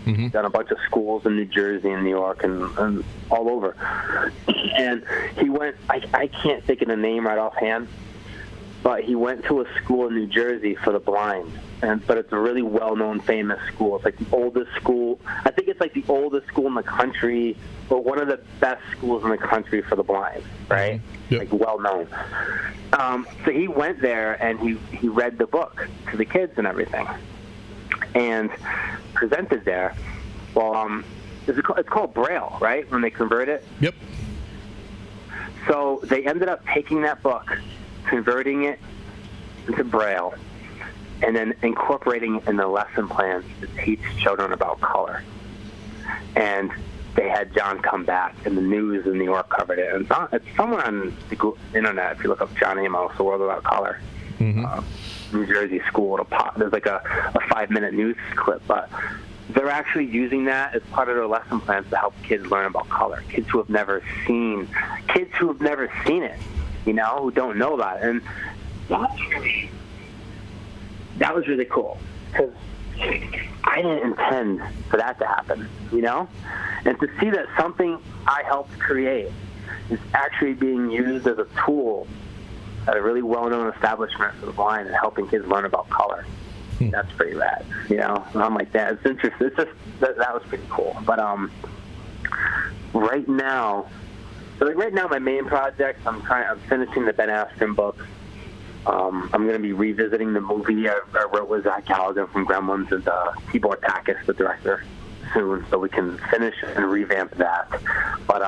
Mm-hmm. Done a bunch of schools in New Jersey and New York and all over. And he went, I can't think of the name right offhand, but he went to a school in New Jersey for the blind. But it's a really well-known, famous school. It's like the oldest school. I think it's like the oldest school in the country, or one of the best schools in the country for the blind, right? Yep. Like well-known. So he went there and he read the book to the kids and everything, and presented there. Well, it's called Braille, right? When they convert it. Yep. So they ended up taking that book, converting it into Braille, and then incorporating it in the lesson plans to teach children about color. And they had John come back, and the news in New York covered it. And it's somewhere on the internet. If you look up John Amos, The World Without Color, New Jersey school, it'll pop. There's like a 5-minute news clip, but they're actually using that as part of their lesson plans to help kids learn about color. Kids who have never seen it, you know, who don't know about it. And that was really cool, because I didn't intend for that to happen, you know? And to see that something I helped create is actually being used as a tool at a really well-known establishment for the blind and helping kids learn about color. That's pretty rad, you know? And I'm like, that. It's interesting. It's just, that was pretty cool. But right now, my main project, I'm finishing the Ben Askren book. I'm going to be revisiting the movie I wrote with Zach Galligan from Gremlins and Tibor Takis, the director, soon, so we can finish and revamp that. But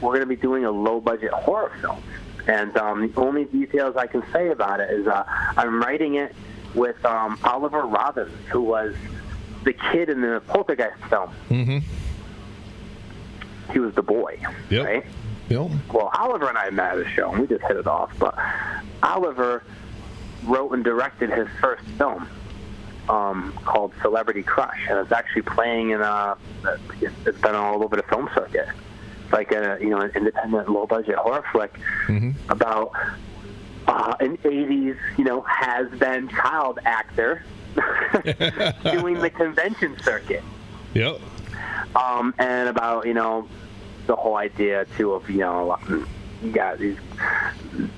we're going to be doing a low-budget horror film. And the only details I can say about it is I'm writing it with Oliver Robbins, who was the kid in the Poltergeist film. Mm-hmm. He was the boy, right? Yep. Well, Oliver and I met at a show, and we just hit it off. But Oliver wrote and directed his first film called Celebrity Crush, and it's actually playing it's been all over the film circuit. It's like an independent, low-budget horror flick about an 80s, has-been child actor doing the convention circuit. Yep. And about, the whole idea, too, of, you got these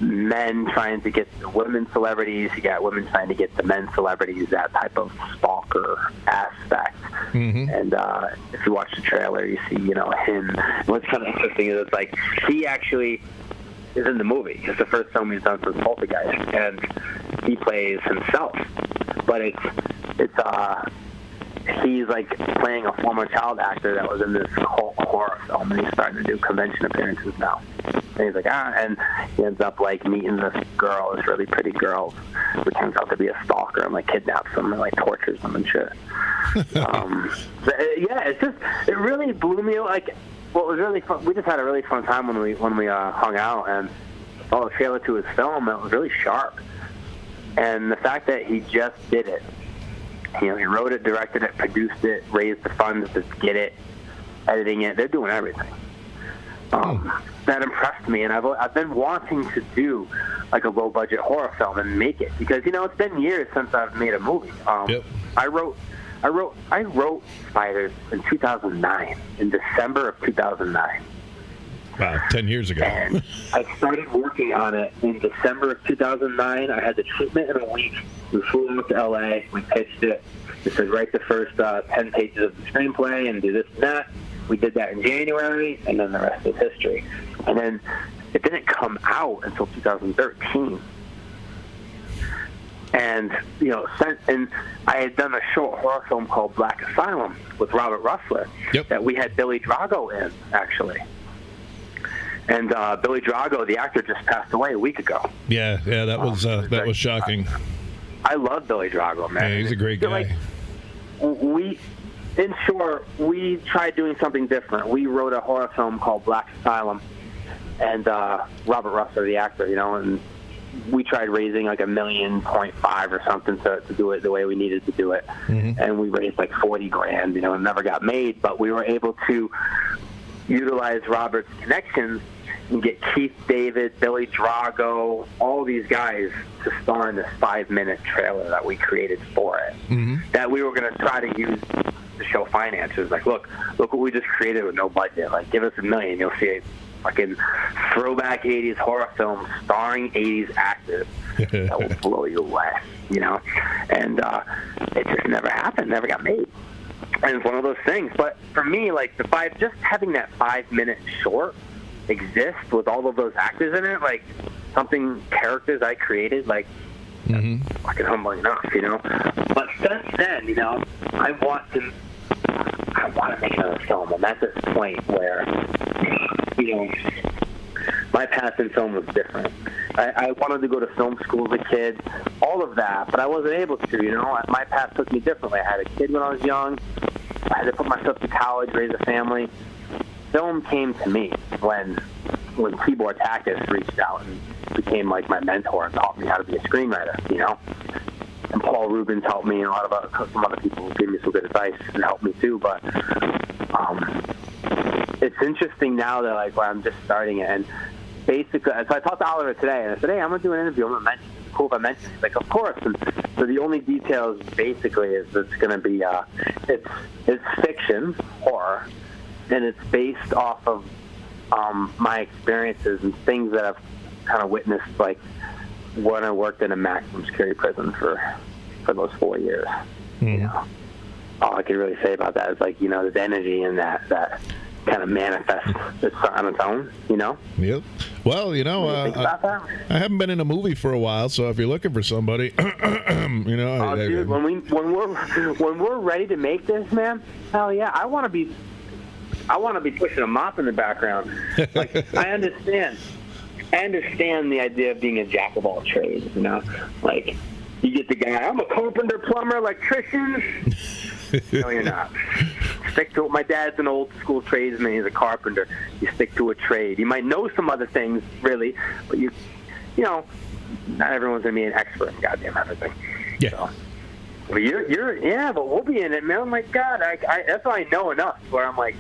men trying to get the women celebrities, you got women trying to get the men celebrities, that type of stalker aspect. And if you watch the trailer, you see, him. What's kind of interesting is it's like he actually is in the movie. It's the first film he's done since Poltergeist, and he plays himself. But he's like playing a former child actor that was in this horror film, and he's starting to do convention appearances now. And he's like, and he ends up like meeting this girl, this really pretty girl, who turns out to be a stalker and like kidnaps him and like tortures him and shit. It really blew me. Like, what was really fun, we just had a really fun time when we hung out, and the trailer to his film, it was really sharp. And the fact that he just did it. He wrote it, directed it, produced it, raised the funds to get it, editing it. They're doing everything. That impressed me, and I've been wanting to do like a low budget horror film and make it, because it's been years since I've made a movie. Yep. I wrote Spiders in 2009, in December of 2009. Wow, 10 years ago. And I started working on it in December of 2009. I had the treatment in a week. We flew out to L.A. We pitched it. We said, write the first 10 pages of the screenplay and do this and that. We did that in January, and then the rest is history. And then it didn't come out until 2013. And, and I had done a short horror film called Black Asylum with Robert Russler that we had Billy Drago in, actually. And Billy Drago, the actor, just passed away a week ago. Yeah, that was shocking. I love Billy Drago, man. Yeah, he's a great guy. In short, we tried doing something different. We wrote a horror film called Black Asylum, and Robert Russler, the actor, and we tried raising like $1.5 million or something to do it the way we needed to do it. Mm-hmm. And we raised like $40,000, and never got made, but we were able to utilize Robert's connections and get Keith David, Billy Drago, all these guys to star in this 5-minute trailer that we created for it. Mm-hmm. That we were going to try to use to show finances. Like, look what we just created with no budget. Like, give us $1 million, you'll see a fucking throwback 80s horror film starring 80s actors that will blow you away, And it just never happened, never got made. And it's one of those things. But for me, like just having that 5-minute short exist with all of those actors in it, like characters I created, like fucking humbling enough, But since then, I want to make another film. I'm at this point where, my path in film was different. I wanted to go to film school as a kid, all of that, but I wasn't able to, My path took me differently. I had a kid when I was young. I had to put myself to college, raise a family. Film came to me when Tibor Takis reached out and became like my mentor and taught me how to be a screenwriter, And Paul Rubens helped me, and some other people gave me some good advice and helped me too. But it's interesting now that where I'm just starting it, and basically, so I talked to Oliver today, and I said, hey, I'm going to do an interview. I'm going to mention it. It's cool if I mention it. He's like, of course. And so the only details, basically, is it's going to be, it's fiction, horror, and it's based off of my experiences and things that I've kind of witnessed, like when I worked in a maximum security prison for those 4 years. All I could really say about that is there's energy in that kind of manifests on its own, Yep. Well, I haven't been in a movie for a while, so if you're looking for somebody, dude, when we're ready to make this, man, hell yeah, I want to be pushing a mop in the background. Like, I understand the idea of being a jack of all trades, Like, you get the guy, I'm a carpenter, plumber, electrician. No, you're not. Stick to it. My dad's an old school tradesman. He's a carpenter. You stick to a trade. You might know some other things, really, but not everyone's going to be an expert in goddamn everything. Yeah. So, but but we'll be in it, man. Oh my God. That's why I know enough where I'm like,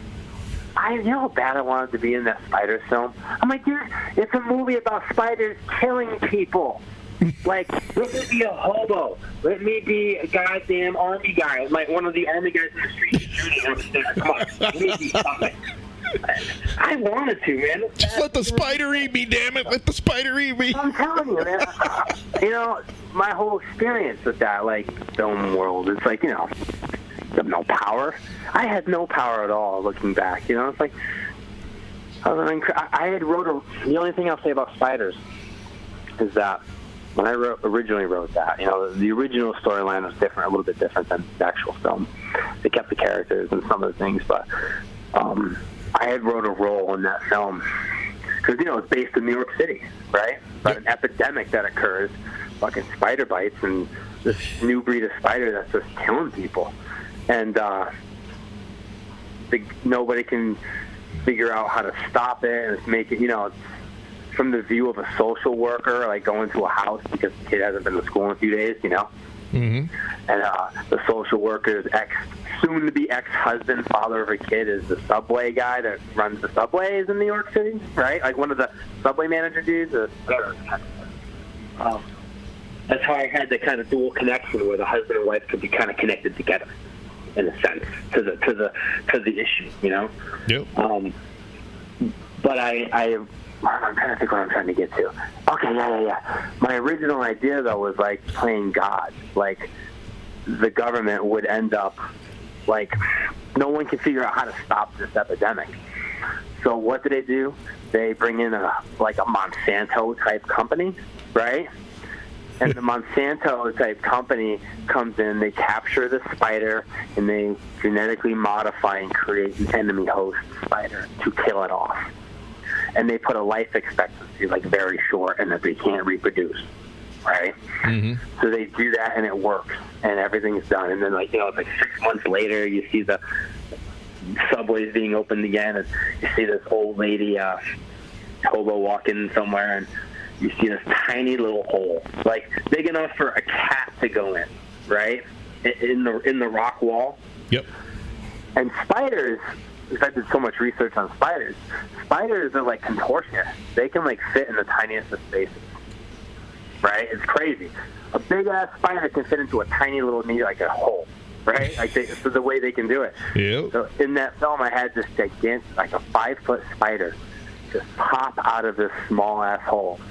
how bad I wanted to be in that Spiders film. I'm like, dude, it's a movie about spiders killing people. Like, let me be a hobo. Let me be a goddamn army guy. Like one of the army guys in the street shooting everything. Come on, let me be something. I wanted to, man. Just let the spider eat me, damn it. Let the spider eat me. I'm telling you, man. My whole experience with that, film world, it's like, you have no power. I had no power at all looking back. It's like, I had the only thing I'll say about Spiders is that when I originally wrote that, the original storyline was different, a little bit different than the actual film. They kept the characters and some of the things, but I had wrote a role in that film because, it's based in New York City, right? But an epidemic that occurs, fucking spider bites, and this new breed of spider that's just killing people. And nobody can figure out how to stop it, and it's making, from the view of a social worker, going to a house because the kid hasn't been to school in a few days, Mm-hmm. And the social worker's soon-to-be ex-husband, father of a kid, is the subway guy that runs the subways in New York City, right? Like one of the subway manager dudes. That's how I had the kind of dual connection where the husband and wife could be kind of connected together, in a sense, to the issue, you know. Yep. But I'm trying to think what I'm trying to get to. Okay, yeah. My original idea though was like playing God. Like the government would end up like no one can figure out how to stop this epidemic. So what do? They bring in a Monsanto type company, right? And the Monsanto type company comes in, they capture the spider, and they genetically modify and create an enemy host spider to kill it off. And they put a life expectancy like very short, and that they can't reproduce, right? Mm-hmm. So they do that, and it works, and everything's done. And then it's like 6 months later, you see the subways being opened again, and you see this old lady hobo walking somewhere, and you see this tiny little hole, like big enough for a cat to go in, right? In the rock wall. Yep. And spiders, because I did so much research on spiders, spiders are like contortionists. They can like fit in the tiniest of spaces, right? It's crazy. A big ass spider can fit into a tiny little like a hole, right? Like so the way they can do it. Yep. So in that film, I had this gigantic, like a 5-foot spider, just pop out of this small ass hole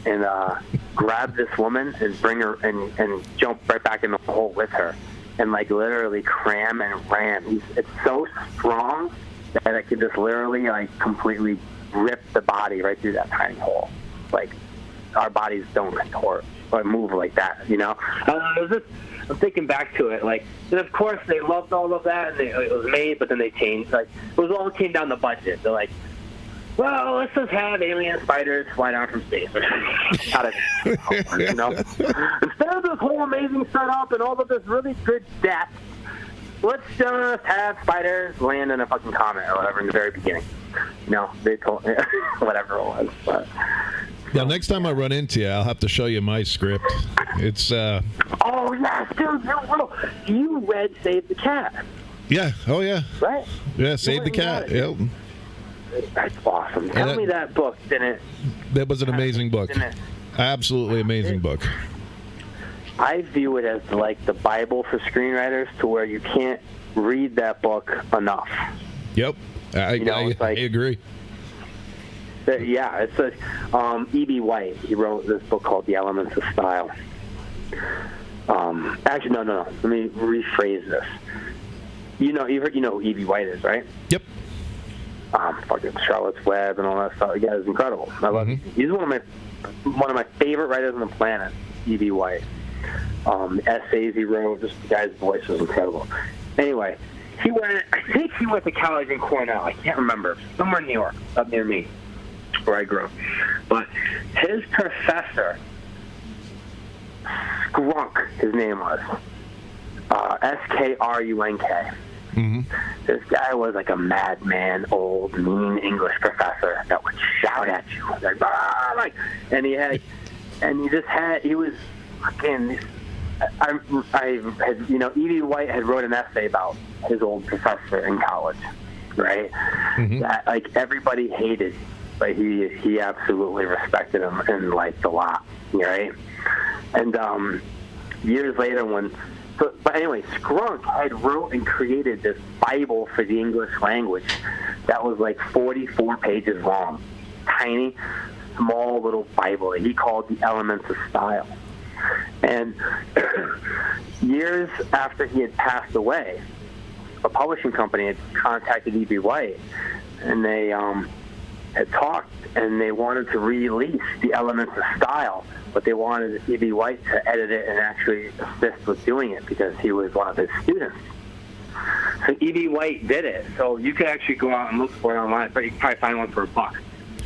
and grab this woman and bring her and jump right back in the hole with her and like literally cram and ram. It's so strong that it could just literally like completely rip the body right through that tiny hole. Like our bodies don't contort or move like that, you know? I'm thinking back to it, like, and of course they loved all of that and it was made, but then they changed. Like it all came down to budget. They're like, well, let's just have alien spiders fly down from space. You know? Instead of this whole amazing setup and all of this really good depth, let's just have spiders land in a fucking comet or whatever in the very beginning. You know, they told whatever it was. But, now, next time I run into you, I'll have to show you my script. It's Oh yes, dude, you read Save the Cat. Yeah. Oh yeah. Right. Yeah, Save the Cat. Yep. That's awesome. Tell me that book didn't. That was an amazing book. Absolutely amazing book. I view it as like the Bible for screenwriters, to where you can't read that book enough. Yep, I agree. Yeah, it's E.B. White. He wrote this book called The Elements of Style. Actually, no. Let me rephrase this. You know who E.B. White is, right? Yep. Fucking Charlotte's Web and all that stuff. Yeah, it's incredible. I love him. He's one of my favorite writers on the planet, E.B. White. Essays he wrote, just the guy's voice was incredible. Anyway, I think he went to college in Cornell. I can't remember. Somewhere in New York, up near me, where I grew up. But his professor, Skrunk, his name was, Skrunk. Mm-hmm. This guy was like a madman, old, mean English professor that would shout at you, he was fucking. E.B. White had wrote an essay about his old professor in college, right? Mm-hmm. That like everybody hated, but he absolutely respected him and liked a lot, right? And years later, but anyway, Skrunk had wrote and created this Bible for the English language that was like 44 pages long, tiny, small little Bible that he called The Elements of Style. And years after he had passed away, a publishing company had contacted E.B. White, and they had talked, and they wanted to release The Elements of Style, but they wanted E.B. White to edit it and actually assist with doing it because he was one of his students. So E.B. White did it. So you could actually go out and look for it online, but you can probably find one for $1.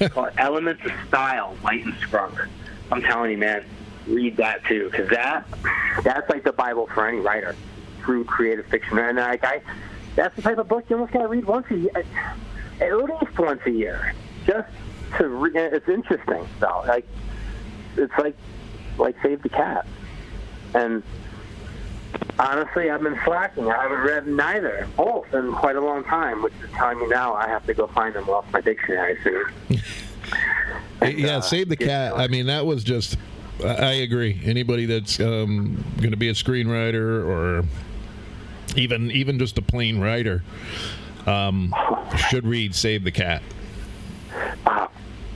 It's called Elements of Style, White and Skrunk. I'm telling you, man, read that too, because that's like the Bible for any writer, true creative fiction. And that's the type of book you almost got to read once a year, at least once a year, just to read. It's interesting, though. Like, it's like Save the Cat. And honestly, I've been slacking. I haven't read both in quite a long time, which is telling me now I have to go find them off my dictionary soon. Yeah, Save the Cat. I mean, that was just I agree. Anybody that's going to be a screenwriter or even just a plain writer should read Save the Cat.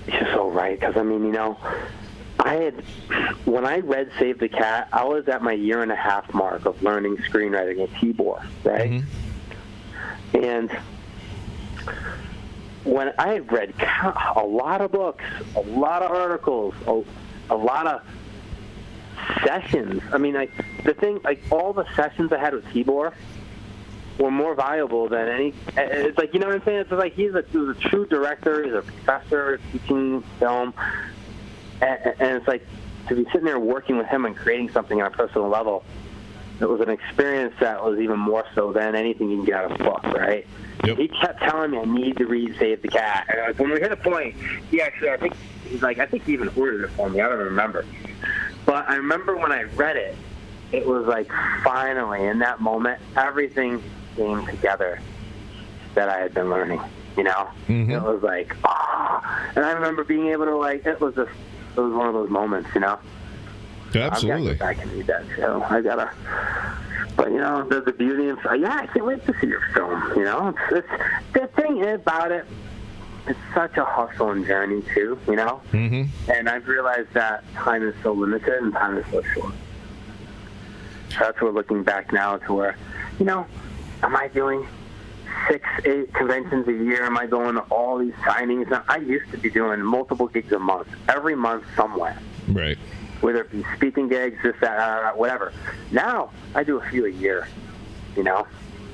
You're so right, because I mean, when I read Save the Cat, I was at my 1.5 year mark of learning screenwriting at Tibor, right? Mm-hmm. And when I had read a lot of books, a lot of articles, a lot of sessions. I mean, all the sessions I had with Tibor were more valuable than any. It's like, you know what I'm saying? It's like he was a true director. He's a professor teaching film, and it's like to be sitting there working with him and creating something on a personal level. It was an experience that was even more so than anything you can get out of a book, right? Yep. He kept telling me I need to read Save the Cat. And when we hit a point, I think he even ordered it for me. I don't remember. But I remember when I read it, it was like finally, in that moment, everything came together that I had been learning, you know? Mm-hmm. It was like, and I remember being able to, like, it was one of those moments, you know? Absolutely. I can read that too. But you know, the beauty of I can't wait to see your film. You know, it's the thing about it. It's such a hustle and journey too. You know, mm-hmm. And I've realized that time is so limited and time is so short. So that's where we're looking back now to where, you know, am I doing 6-8 conventions a year? Am I going to all these signings? Now, I used to be doing multiple gigs a month, every month somewhere. Right. Whether it be speaking gigs, this, that, whatever. Now, I do a few a year, you know?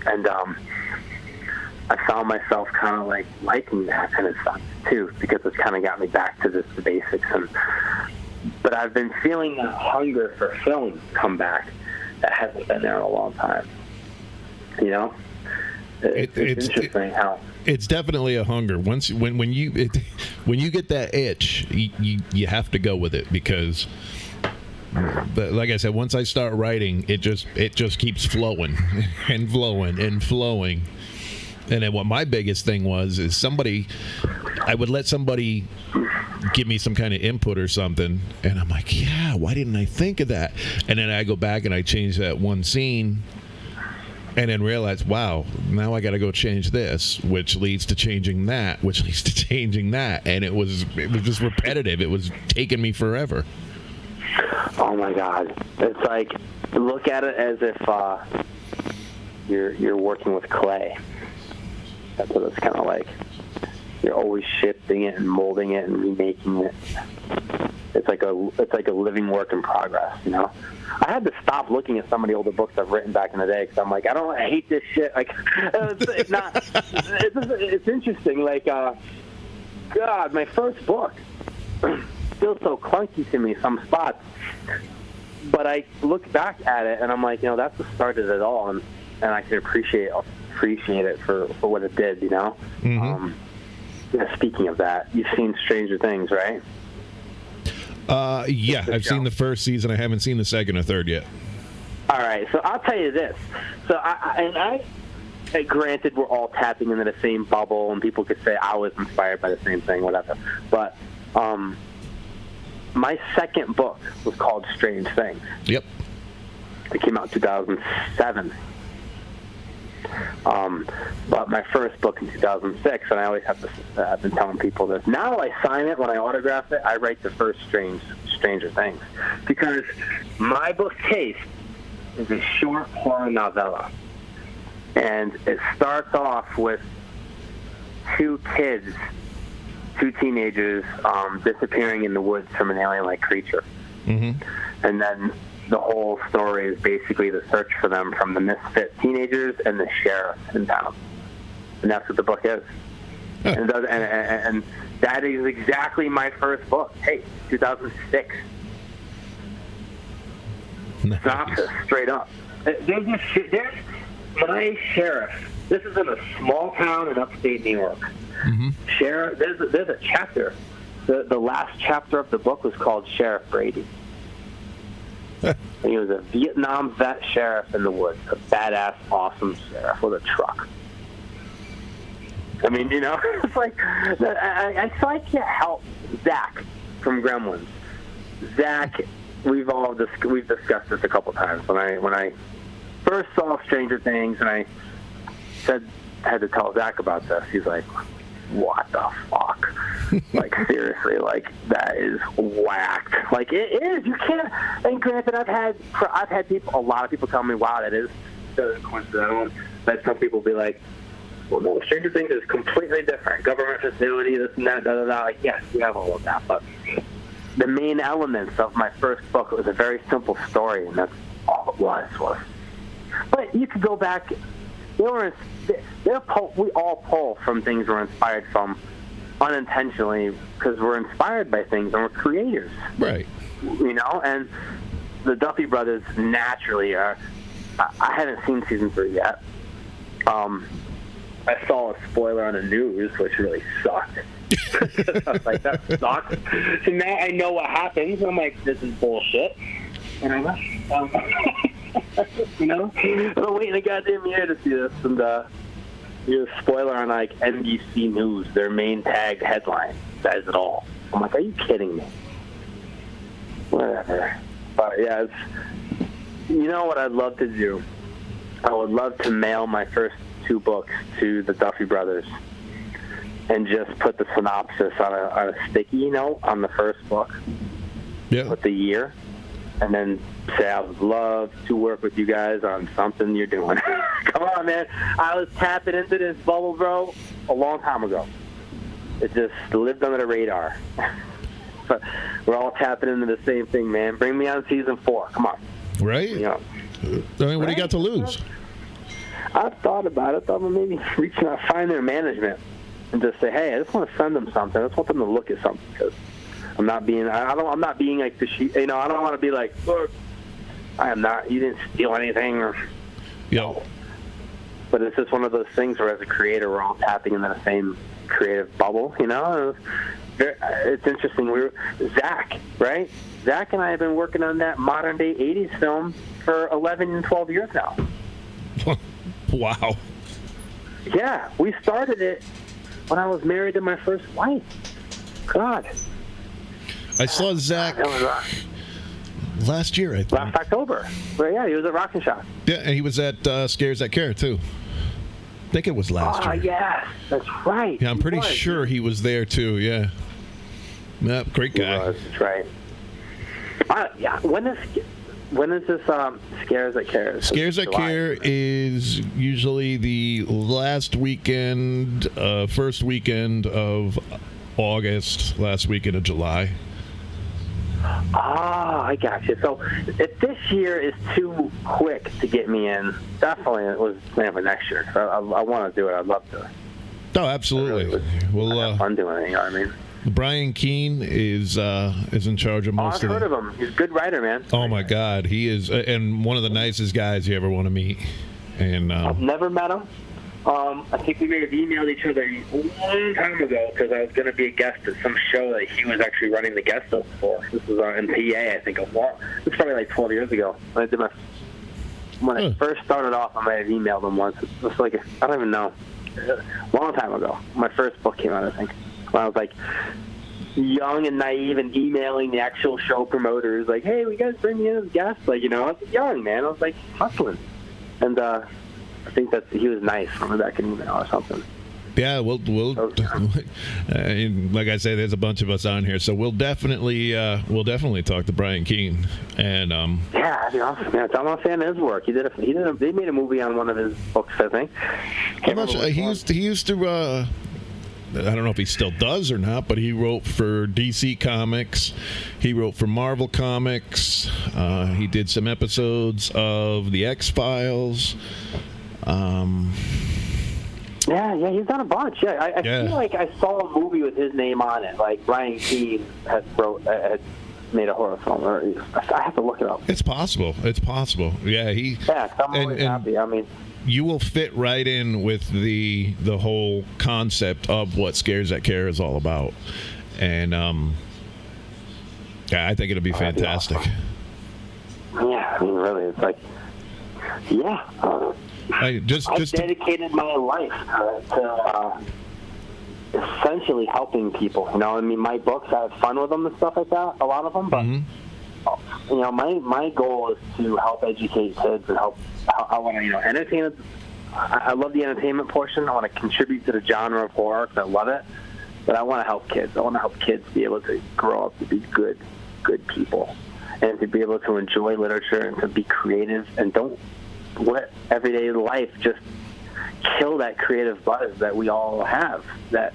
And I found myself kind of like liking that in a sense, too, because it's kind of got me back to the basics. But I've been feeling that hunger for film come back that hasn't been there in a long time, you know? It's interesting how... It's definitely a hunger. When you get that itch, you have to go with it because, like I said, once I start writing, it just keeps flowing and flowing and flowing. And then what my biggest thing is I would let somebody give me some kind of input or something, and I'm like, yeah, why didn't I think of that? And then I go back and I change that one scene. And then realize, wow, now I got to go change this, which leads to changing that, which leads to changing that, and it was just repetitive. It was taking me forever. Oh my God! It's like look at it as if you're working with clay. That's what it's kind of like. You're always shifting it and molding it and remaking it. It's like a living work in progress, you know. I had to stop looking at some of the older books I've written back in the day because I'm like, I hate this shit. Like, it's not. It's interesting. Like, God, my first book feels so clunky to me some spots, but I look back at it and I'm like, you know, that's what started it all, and I can appreciate it for what it did, you know. Mm-hmm. Yeah, speaking of that, you've seen Stranger Things, right? Yeah, I've seen the first season. I haven't seen the second or third yet. All right, so I'll tell you this. So granted, we're all tapping into the same bubble, and people could say I was inspired by the same thing, whatever. But my second book was called Strange Things. Yep. It came out in 2007. But my first book in 2006, and I always I've been telling people this. Now I sign it, when I autograph it, I write the first Stranger Things. Because my book taste is a short horror novella. And it starts off with two teenagers disappearing in the woods from an alien-like creature. Mm-hmm. And then the whole story is basically the search for them from the misfit teenagers and the sheriff in town. And that's what the book is. Huh. And that is exactly my first book. Hey, 2006. Nice. Synopsis, straight up. There's my sheriff. This is in a small town in upstate New York. Mm-hmm. Sheriff. There's a chapter. The last chapter of the book was called Sheriff Brady. And he was a Vietnam vet sheriff in the woods, a badass, awesome sheriff with a truck. I mean, you know, it's like I can't help Zach from Gremlins. Zach, we've discussed this a couple times. When I first saw Stranger Things, and I had to tell Zach about this, he's like, "What the fuck?" Like, seriously, like, that is whacked. Like, it is. You can't. And granted, I've had a lot of people tell me, "Wow, that is coincidental." But some people be like, "Well, no, Stranger Things is completely different. Government facility, this and that, da da da." Like, yes, we have all of that, but the main elements of my first book, it was a very simple story, and that's all it was. But you could go back. We all pull from things we're inspired from unintentionally, because we're inspired by things and we're creators. Right. You know, and the Duffy Brothers naturally are. I haven't seen season 3 yet. I saw a spoiler on the news, which really sucked. I was like, that sucks. So now I know what happens. I'm like, this is bullshit. And I left. You know? I'm waiting a goddamn year to see this. And there's a spoiler on, like, NBC News. Their main tagged headline says it all. I'm like, are you kidding me? Whatever. But, yeah, you know what I'd love to do? I would love to mail my first 2 books to the Duffy Brothers and just put the synopsis on a sticky note on the first book with the year, and then say, I would love to work with you guys on something you're doing. Come on, man. I was tapping into this bubble, bro, a long time ago. It just lived under the radar. But we're all tapping into the same thing, man. Bring me on season 4. Come on. Right? You know, I mean, what do you got to lose? I've thought about it. Thought about maybe reaching out, find their management, and just say, "Hey, I just want to send them something. I just want them to look at something." Because I'm not being like the sheep. You know, I don't want to be like, "Look, I am not. You didn't steal anything." Or, Yo. But it's just one of those things where, as a creator, we're all tapping into the same creative bubble. You know, it's interesting. Zach, right? Zach and I have been working on that modern day '80s film for 11 and 12 years now. Wow. Yeah, we started it when I was married to my first wife. God. I saw Zach last year, I think. Last October. Well, yeah, he was at Rockin' Shop. Yeah, and he was at Scares That Care, too. I think it was last year. Oh, yes, that's right. Yeah, I'm pretty sure he was there, too, yeah. Yep, great guy. He was, that's right. Yeah, when is this Scares That Care? Scares That Care is usually the last weekend, first weekend of August, last weekend of July. Ah, I got you. So if this year is too quick to get me in, definitely it was planned for next year. I want to do it. I'd love to. Oh, absolutely. We'll have fun doing it. You know what I mean? Brian Keene is in charge of most I've heard of him. He's a good writer, man. Oh my God, he is, and one of the nicest guys you ever want to meet. And I've never met him. I think we may have emailed each other a long time ago because I was going to be a guest at some show that he was actually running the guest list for. This was in PA, I think. It was probably like 12 years ago. When I first started off, I might have emailed him once. It was like, I don't even know. A long time ago. My first book came out, I think. When I was like young and naive and emailing the actual show promoters like, hey, we guys bring me in as guests? Like, you know, I was young, man. I was like hustling. And I think that he was nice from back in email or something. Yeah, we'll like I say, there's a bunch of us on here, so we'll definitely talk to Brian Keene. And yeah, that'd be awesome. Yeah, I'm a fan of his work. They made a movie on one of his books, I think. He used to. I don't know if he still does or not, but he wrote for DC Comics. He wrote for Marvel Comics. He did some episodes of The X-Files. Yeah, he's done a bunch. Yeah, I feel like I saw a movie with his name on it. Like Brian Keene had made a horror film. I have to look it up. It's possible. Yeah, I'm always happy. I mean, you will fit right in with the whole concept of what Scares That Care is all about, and I think it'll be fantastic. Be awesome. Yeah, I mean, really, it's like, I've dedicated my life essentially helping people. You know, I mean, my books, I have fun with them and stuff like that, a lot of them, but, you know, my goal is to help educate kids and I want to, you know, entertain. I love the entertainment portion. I want to contribute to the genre of horror because I love it, but I want to help kids. I want to help kids be able to grow up to be good people and to be able to enjoy literature and to be creative, and don't let everyday life just kill that creative buzz that we all have. That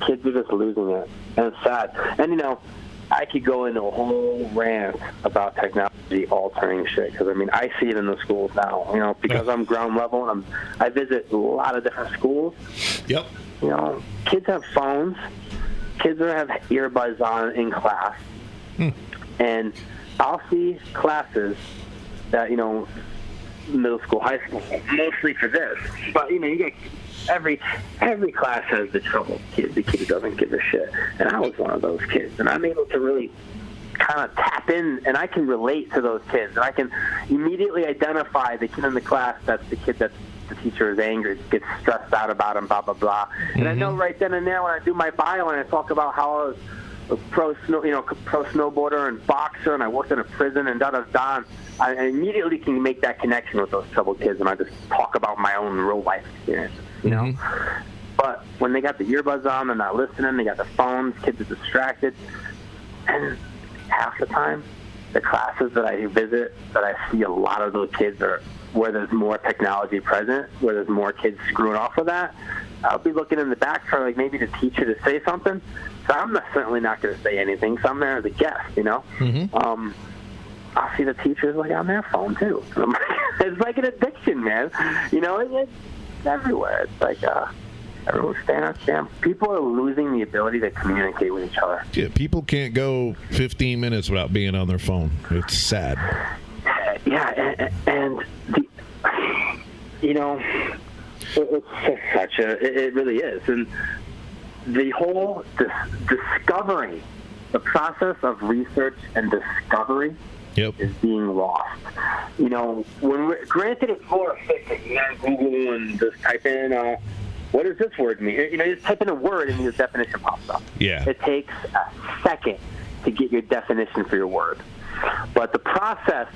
kids are just losing it, and it's sad. And, you know, I could go into a whole rant about technology altering shit, because, I mean, I see it in the schools now, you know, because I'm ground level and I visit a lot of different schools. Yep. You know, kids have phones. Kids have earbuds on in class. And I'll see classes that, you know, middle school, high school, mostly for this. But, you know, you get every class has the troubled kid, the kid who doesn't give a shit. And I was one of those kids. And I'm able to really kind of tap in, and I can relate to those kids. And I can immediately identify the kid in the class that's the kid that the teacher is angry, gets stressed out about him, blah, blah, blah. And I know right then and there when I do my bio and I talk about how I was a pro snowboarder and boxer, and I worked in a prison and da-da-da, I immediately can make that connection with those troubled kids, and I just talk about my own real-life experiences, you know? But when they got the earbuds on, they're not listening, they got the phones, kids are distracted, and half the time, the classes that I visit, that I see a lot of those kids are where there's more technology present, where there's more kids screwing off with that, I'll be looking in the back for, like, maybe the teacher to say something. So I'm certainly not going to say anything. So I'm there as a guest, you know. I'll see the teachers, like, on their phone, too. It's like an addiction, man. You know, it's everywhere. It's like everyone's staying on scam. People are losing the ability to communicate with each other. Yeah, people can't go 15 minutes without being on their phone. It's sad. Yeah, and you know, it's just such it really is. And the whole discovery, the process of research and discovery is being lost. You know, granted it's more efficient. You know, Google and just type in, what does this word mean? You know, you just type in a word and your definition pops up. Yeah. It takes a second to get your definition for your word. But the process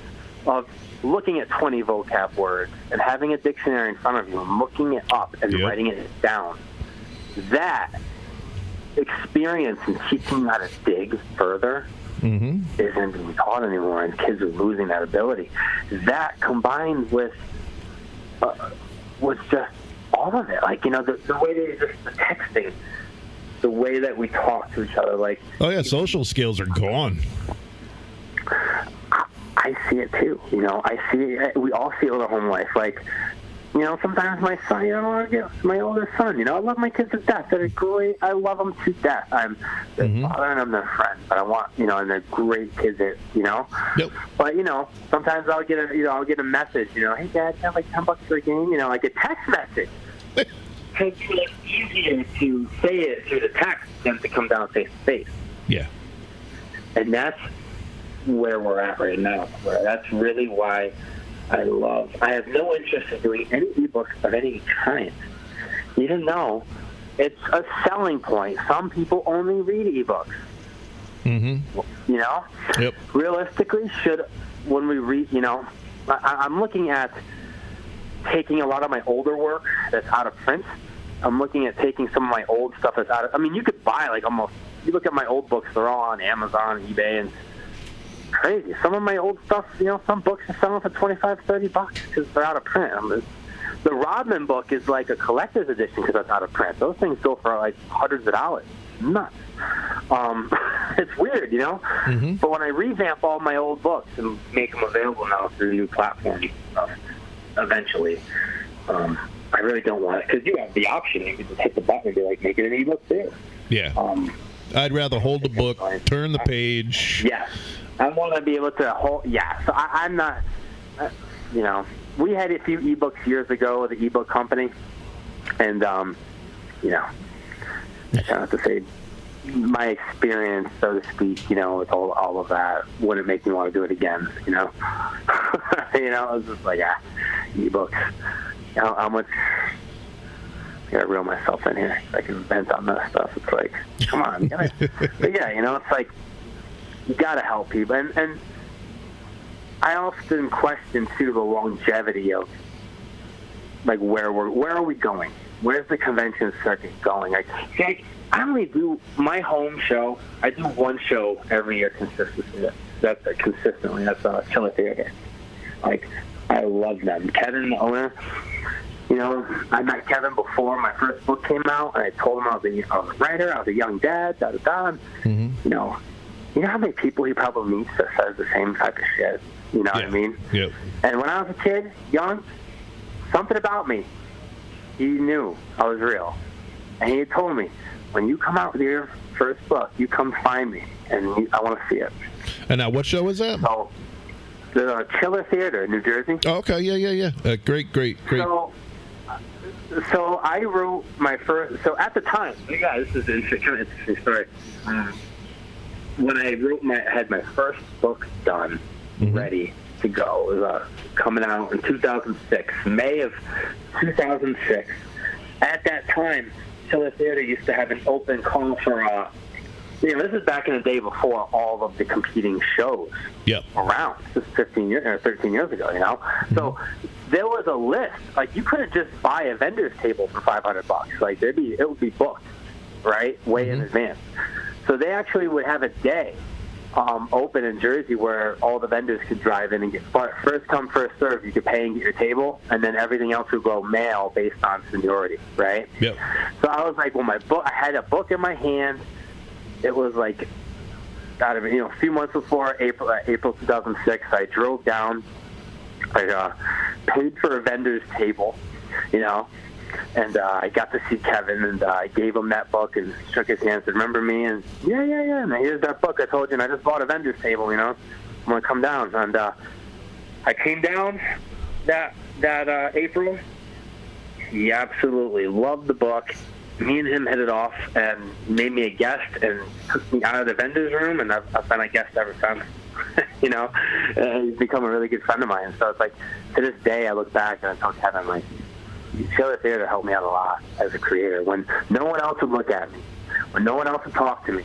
of looking at 20 vocab words and having a dictionary in front of you and looking it up and writing it down, that experience in teaching you how to dig further isn't being taught anymore, and kids are losing that ability. That combined with just all of it, like, you know, the way they just the texting, the way that we talk to each other, like, oh yeah, social skills are gone. I see it too. You know, we all see it with our home life. Like, you know, sometimes my son, you know, my oldest son, you know, I love my kids to death. They're great. I love them to death. I'm their father and I'm their friend. But I want, you know, and they're great kids, you know. Yep. But, you know, sometimes I'll get a message, you know, hey, Dad, you have like $10 for a game, you know, like a text message. It's easier to say it through the text than to come down face to face. Yeah. And that's where we're at right now. That's really why I have no interest in doing any ebooks of any kind, even though it's a selling point. Some people only read ebooks. You know? Yep. Realistically, when we read, you know, I'm looking at taking a lot of my older work that's out of print. I'm looking at taking some of my old stuff that's out of, I mean, you could buy like almost, you look at my old books, they're all on Amazon, eBay, and crazy. Some of my old stuff, you know, some books are selling for $25, $30 because they're out of print. The Rodman book is like a collector's edition because it's out of print. Those things go for like hundreds of dollars. Nuts. It's weird, you know? But when I revamp all my old books and make them available now through new platforms, eventually, I really don't want it, because you have the option. You can just hit the button and be like, make it an ebook too. Yeah. I'd rather hold the book, turn the page. Yes. I want to be able to hold, yeah. So I'm not, you know, we had a few ebooks years ago with the ebook company, and, you know, I kind of have to say, my experience, so to speak, you know, with all of that wouldn't make me want to do it again, you know. You know, it was just like, ebooks. You know, how much, gotta reel myself in here. I can vent on this stuff. It's like, come on. But yeah, it's like, you gotta help people. And I often question, too, the longevity of, like, where are we going? Where's the convention circuit going? Like, see, I only do my home show. I do one show every year consistently. That's Chiller Theater. Like, I love them. Kevin, the owner, I met Kevin before my first book came out, and I told him I was a writer, I was a young dad, da-da-da. Mm-hmm. You know how many people he probably meets that says the same type of shit? You know what I mean? Yep. And when I was a kid, young, something about me, he knew I was real. And he told me, when you come out with your first book, you come find me, and I want to see it. And now, what show is that? So, the Chiller Theater in New Jersey. Oh, okay, yeah. Great. So I wrote my first. So at the time, yeah, this is an interesting story. When I had my first book done, ready to go, it was coming out in 2006, May of 2006. At that time, Chiller Theater used to have an open call for. This is back in the day before all of the competing shows around. This is 13 years ago, Mm-hmm. So there was a list. Like, you couldn't just buy a vendor's table for $500. Like, it would be booked, right, way in advance. So they actually would have a day open in Jersey where all the vendors could drive in and get first come, first serve. You could pay and get your table, and then everything else would go mail based on seniority, right? Yep. So I was like, I had a book in my hand. It was like, a few months before April 2006. I drove down. I paid for a vendor's table, and I got to see Kevin, and I gave him that book and shook his hand. Said, "Remember me?" And yeah. And here's that book I told you. And I just bought a vendor's table. I'm gonna come down, and I came down that April. He absolutely loved the book. Me and him hit it off and made me a guest and took me out of the vendor's room, and I've been a guest ever since. He's become a really good friend of mine. So it's like, to this day, I look back and I tell Kevin, like, Chiller Theater helped me out a lot as a creator. When no one else would look at me, when no one else would talk to me,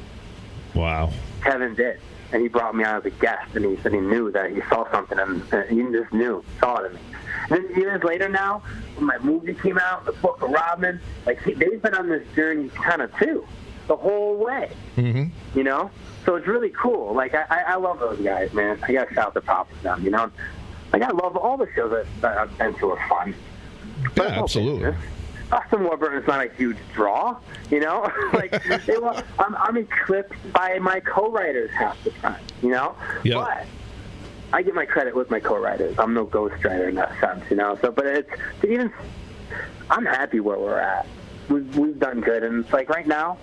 wow, Kevin did. And he brought me out as a guest, and he said he knew that he saw something, and he just saw it in me. And then years later now, when my movie came out, the book of Robin, like, they've been on this journey kind of too, the whole way. Mm-hmm. So it's really cool. Like, I love those guys, man. I got to shout the props to them, Like, I love all the shows that I've been to are fun. Yeah, absolutely. Austin Warburton's not a huge draw, Like, I'm eclipsed by my co-writers half the time, Yep. But I get my credit with my co-writers. I'm no ghostwriter in that sense, So, but I'm happy where we're at. We've done good, and it's like right now,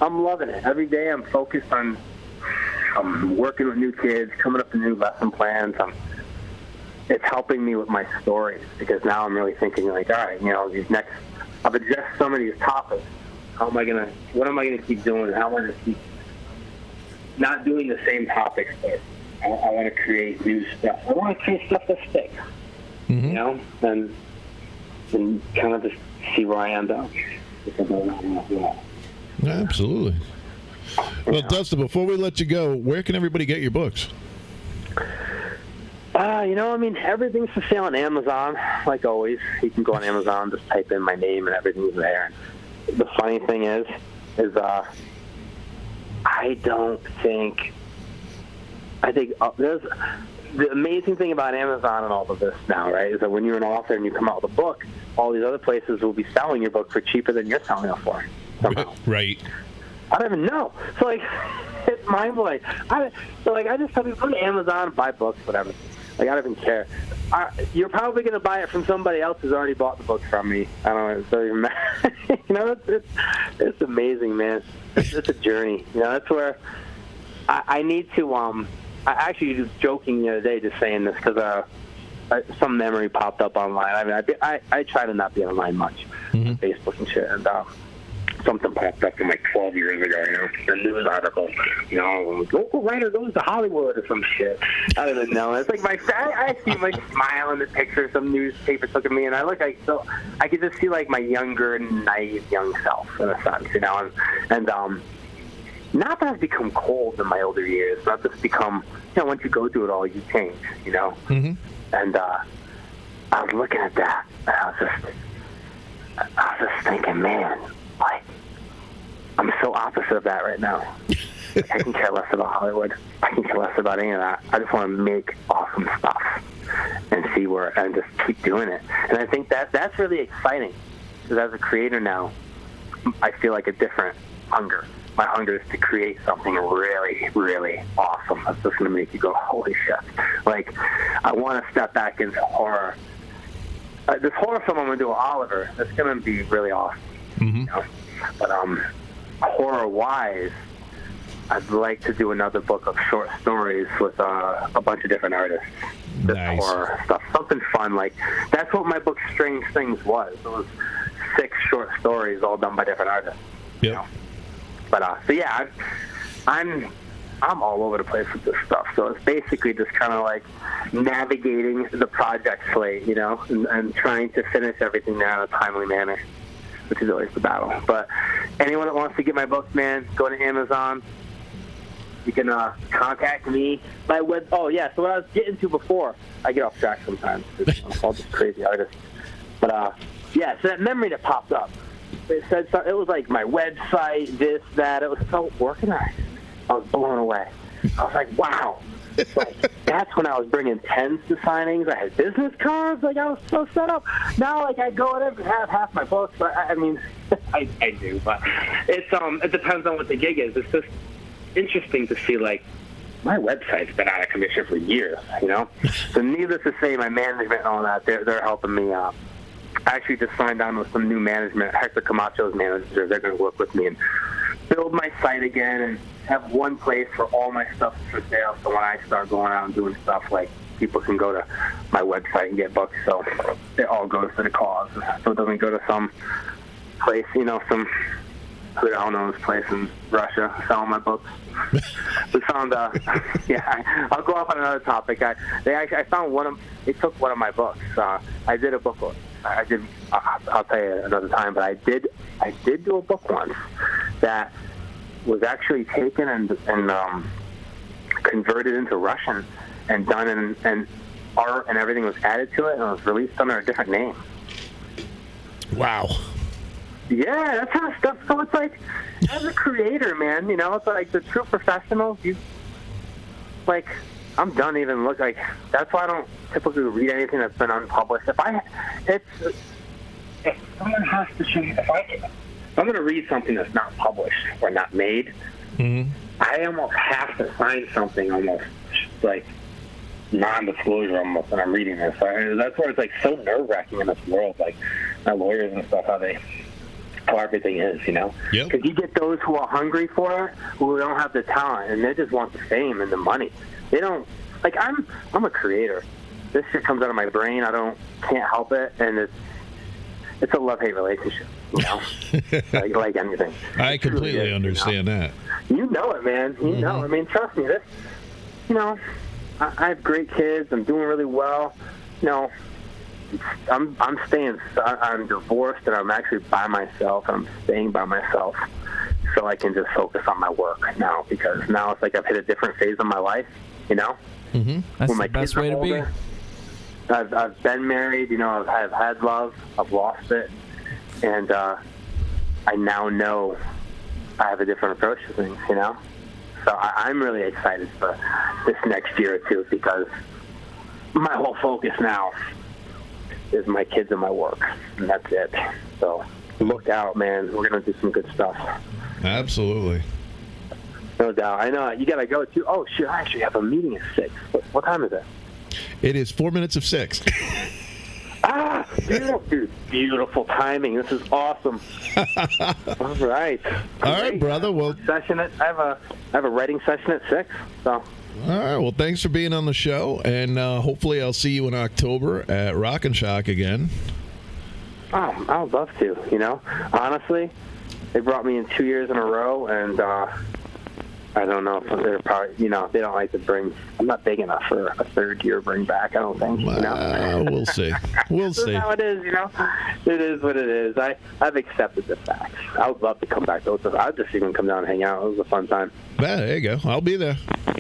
I'm loving it. Every day, I'm focused on working with new kids, coming up with new lesson plans. It's helping me with my stories, because now I'm really thinking, like, all right, I've addressed some of these topics. What am I gonna keep doing? How am I gonna keep not doing the same topics, but I want to create new stuff. I want to create stuff that sticks, and kind of just see where I end up. Absolutely. Well, Dustin, before we let you go, where can everybody get your books? Everything's for sale on Amazon, like always. You can go on Amazon, just type in my name, and everything's there. The funny thing is I think there's the amazing thing about Amazon and all of this now, right, is that when you're an author and you come out with a book, all these other places will be selling your book for cheaper than you're selling it for. Somehow. Right. I don't even know. So, like, it's mind-blowing. I just tell people, go to Amazon, buy books, whatever. Like, I don't even care. You're probably going to buy it from somebody else who's already bought the book from me. I don't know. It doesn't even matter. It's amazing, man. It's a journey. That's where I need to. I actually was joking the other day, just saying this because some memory popped up online. I mean, I try to not be online much, on Facebook and shit. And something popped up from like 12 years ago, you know, a news article, you know, local writer goes to Hollywood or some shit. I don't even know. It's like I see my smile in the picture some newspaper took of me, and I look like, so I could just see like my younger, naive young self in a sense, you know, and not that I've become cold in my older years, but I've just become, you know, once you go through it all, you change, you know. Mm-hmm. And I was looking at that, and I was just thinking, man, like, I'm so opposite of that right now. Like, I can care less about Hollywood. I can care less about any of that. I just want to make awesome stuff and see where, and just keep doing it. And I think that's really exciting, because as a creator now, I feel like a different hunger. My hunger is to create something really, really awesome that's just going to make you go, holy shit. Like, I want to step back into horror. This horror film I'm going to do with Oliver, that's going to be really awesome. Mm-hmm. You know? But horror-wise, I'd like to do another book of short stories with a bunch of different artists. Just Nice. horror stuff. Something fun. Like, that's what my book Strange Things was. It was 6 short stories all done by different artists. Yep. You know? But so yeah, I'm all over the place with this stuff. So it's basically just kind of like navigating the project slate, you know, and trying to finish everything there in a timely manner, which is always the battle. But anyone that wants to get my books, man, go to Amazon. You can contact me. My web. Oh yeah. So what I was getting to before, I get off track sometimes. I'm all just crazy artist. But yeah. So that memory that popped up. It said so, it was like my website, this, that. It was so organized. I was blown away. I was like, wow. Like, that's when I was bringing pens to signings. I had business cards. Like, I was so set up. Now, like, I go and have half my books. But I mean, I do. But it depends on what the gig is. It's just interesting to see, like, my website's been out of commission for years, you know? So needless to say, my management and all that, they're helping me out. I actually just signed on with some new management. Hector Camacho's manager. They're going to work with me and build my site again and have one place for all my stuff for sale. So when I start going out and doing stuff, like, people can go to my website and get books. So it all goes to the cause. So it doesn't go to some place, you know, some who the hell knows place in Russia selling my books. We found, yeah, I'll go off on another topic. I found they took one of my books. I did a book. I'll tell you another time, but I did do a book once that was actually taken and converted into Russian and done and art and everything was added to it, and it was released under a different name. Wow. Yeah, that's how stuff. So it's like, as a creator, man, you know, it's like the true professionals. I'm done even look like. That's why I don't typically read anything that's been unpublished. If someone has to show, if I'm going to read something that's not published or not made, Mm-hmm. I almost have to sign something almost like non-disclosure almost when I'm reading this. That's where it's like so nerve-wracking in this world, like my lawyers and stuff, how everything is, you know? Yep. Because you get those who are hungry for it, who don't have the talent, and they just want the fame and the money. They don't, like, I'm a creator. This shit comes out of my brain. Can't help it, and it's a love-hate relationship, you know? like anything. I completely understand that. You know it, man. You know. I mean, trust me. This, you know, I have great kids. I'm doing really well. You know, I'm divorced, and I'm actually by myself. I'm staying by myself, so I can just focus on my work now. Because now it's like I've hit a different phase of my life. You know, That's when my the best kids are way to be. older, I've been married. You know, I've had love. I've lost it, and I now know I have a different approach to things. You know, so I'm really excited for this next year or two because my whole focus now is my kids and my work, and that's it. So look out, man. We're going to do some good stuff. Absolutely. No doubt. I know. You got to go, too. Oh, shit. I actually have a meeting at 6. What time is it? It is 4 minutes of 6. Beautiful, dude. Beautiful timing. This is awesome. All right. All right, brother. Well, I have a writing session at 6, so... all right. Well, thanks for being on the show, and hopefully I'll see you in October at Rock and Shock again. Oh, I would love to, you know. Honestly, they brought me in 2 years in a row, and I don't know if they're probably, they don't like to bring. I'm not big enough for a third year bring back. I don't think. We'll see. We'll see. That's how it is. It is what it is. I've accepted the facts. I would love to come back. I'd just even come down and hang out. It was a fun time. Yeah, there you go. I'll be there.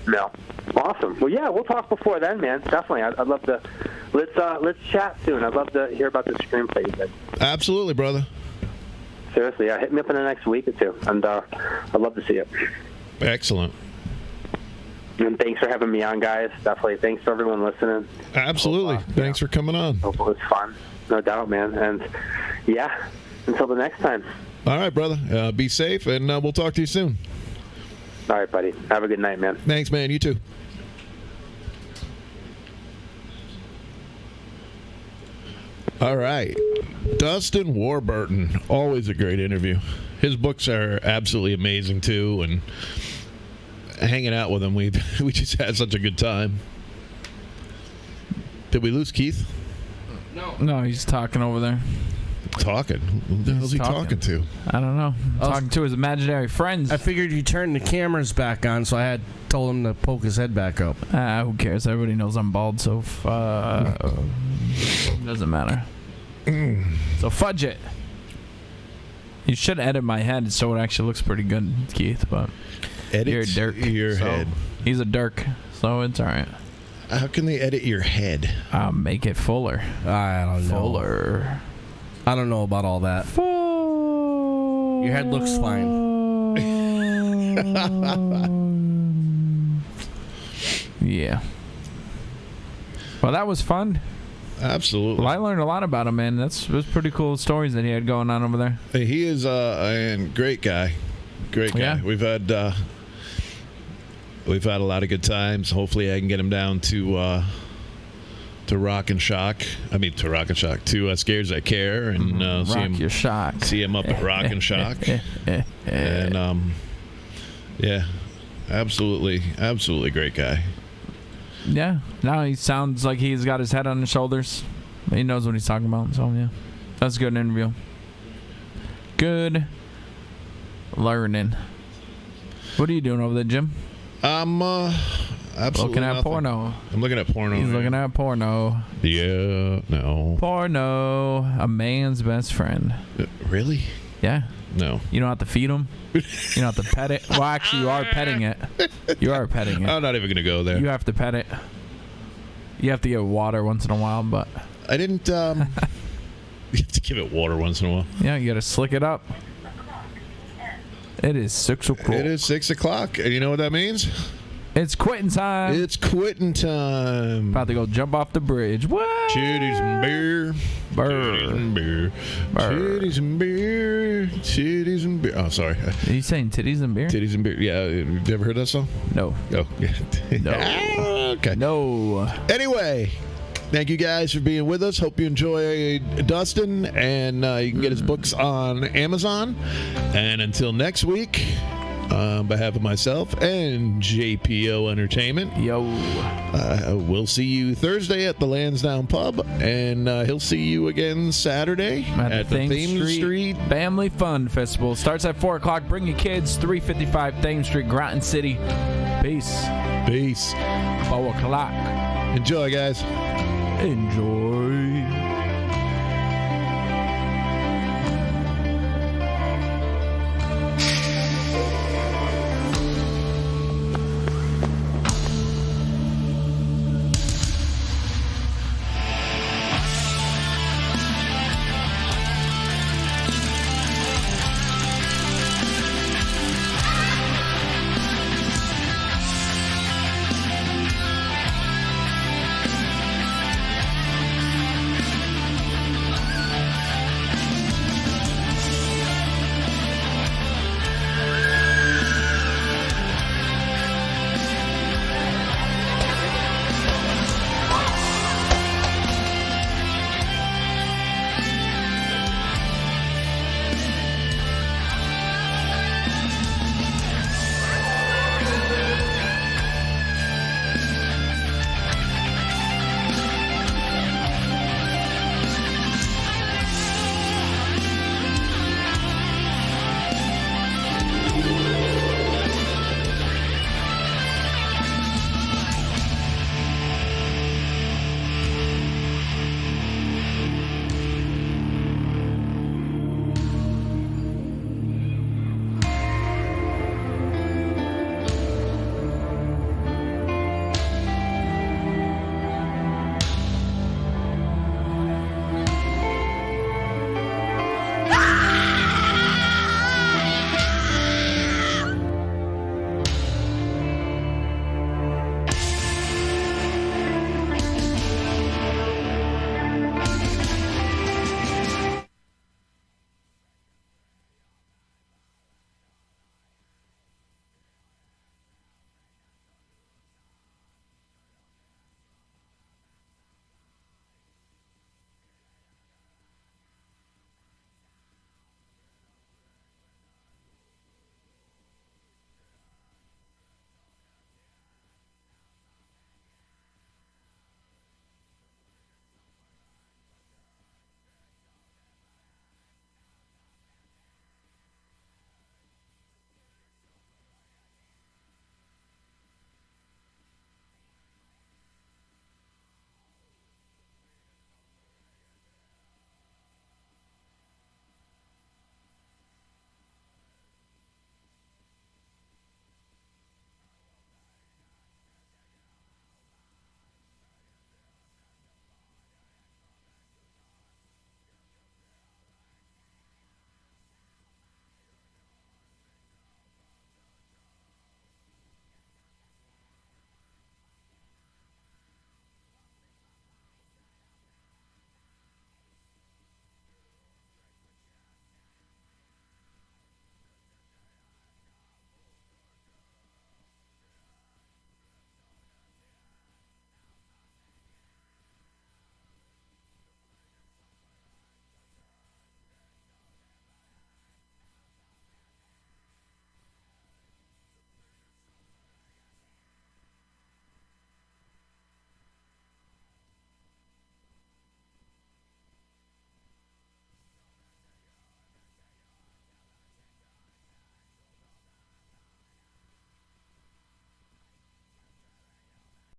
No, awesome. Well, yeah, we'll talk before then, man. Definitely. I'd love to. Let's chat soon. I'd love to hear about the screenplay you did. Absolutely, brother. Seriously, hit me up in the next week or two, and I'd love to see it. Excellent. And thanks for having me on, guys. Definitely. Thanks for everyone listening. Absolutely. Thanks for coming on. Hope it was fun. No doubt, man. And, yeah, until the next time. All right, brother. Be safe, and we'll talk to you soon. All right, buddy. Have a good night, man. Thanks, man. You too. All right. Dustin Warburton. Always a great interview. His books are absolutely amazing, too, and hanging out with him, we just had such a good time. Did we lose Keith? No, he's talking over there. Talking? Who the hell is he talking to? I don't know. Talking to his imaginary friends. I figured you turned the cameras back on, so I told him to poke his head back up. Who cares? Everybody knows I'm bald, so doesn't matter. So fudge it. You should edit my head so it actually looks pretty good, Keith, but you're a Dirk. Your head. He's a Dirk, so it's all right. How can they edit your head? Make it fuller. I don't know. Fuller. I don't know about all that. Your head looks fine. Yeah. Well, that was fun. Absolutely. Well, I learned a lot about him, man. It was pretty cool stories that he had going on over there. He is a great guy. Great guy. Yeah. We've had a lot of good times. Hopefully, I can get him down to Rock and Shock. To Scares That Care, and see him up at Rock and Shock. And yeah, absolutely great guy. Yeah. Now he sounds like he's got his head on his shoulders. He knows what he's talking about. So yeah, that's a good interview. Good learning. What are you doing over there, Jim? I'm absolutely looking at nothing. porno. I'm looking at porno. He's looking at porno. Yeah, no. Porno, a man's best friend. Really? Yeah. No. You don't have to feed him. You don't have to pet it. Well, actually, you are petting it. You are petting it. I'm not even going to go there. You have to pet it. You have to give it water once in a while, but... I didn't... You have to give it water once in a while. Yeah, you got to slick it up. It is 6 o'clock. It is 6 o'clock, and you know what that means? It's quitting time. It's quitting time. About to go jump off the bridge. What? Titties and beer. Titties and beer. Titties and beer. Titties and beer. Oh, sorry. Are you saying titties and beer? Titties and beer. Yeah, you ever heard that song? No. Oh, yeah. No. Okay. No. Anyway, thank you guys for being with us. Hope you enjoy Dustin, and you can get his books on Amazon. And until next week, on behalf of myself and JPO Entertainment, we'll see you Thursday at the Lansdowne Pub, and he'll see you again Saturday at the Thames Street Family Fun Festival. Starts at 4 o'clock. Bring your kids. 355 Thames Street, Groton City. Peace. 4 o'clock. Enjoy, guys. Enjoy.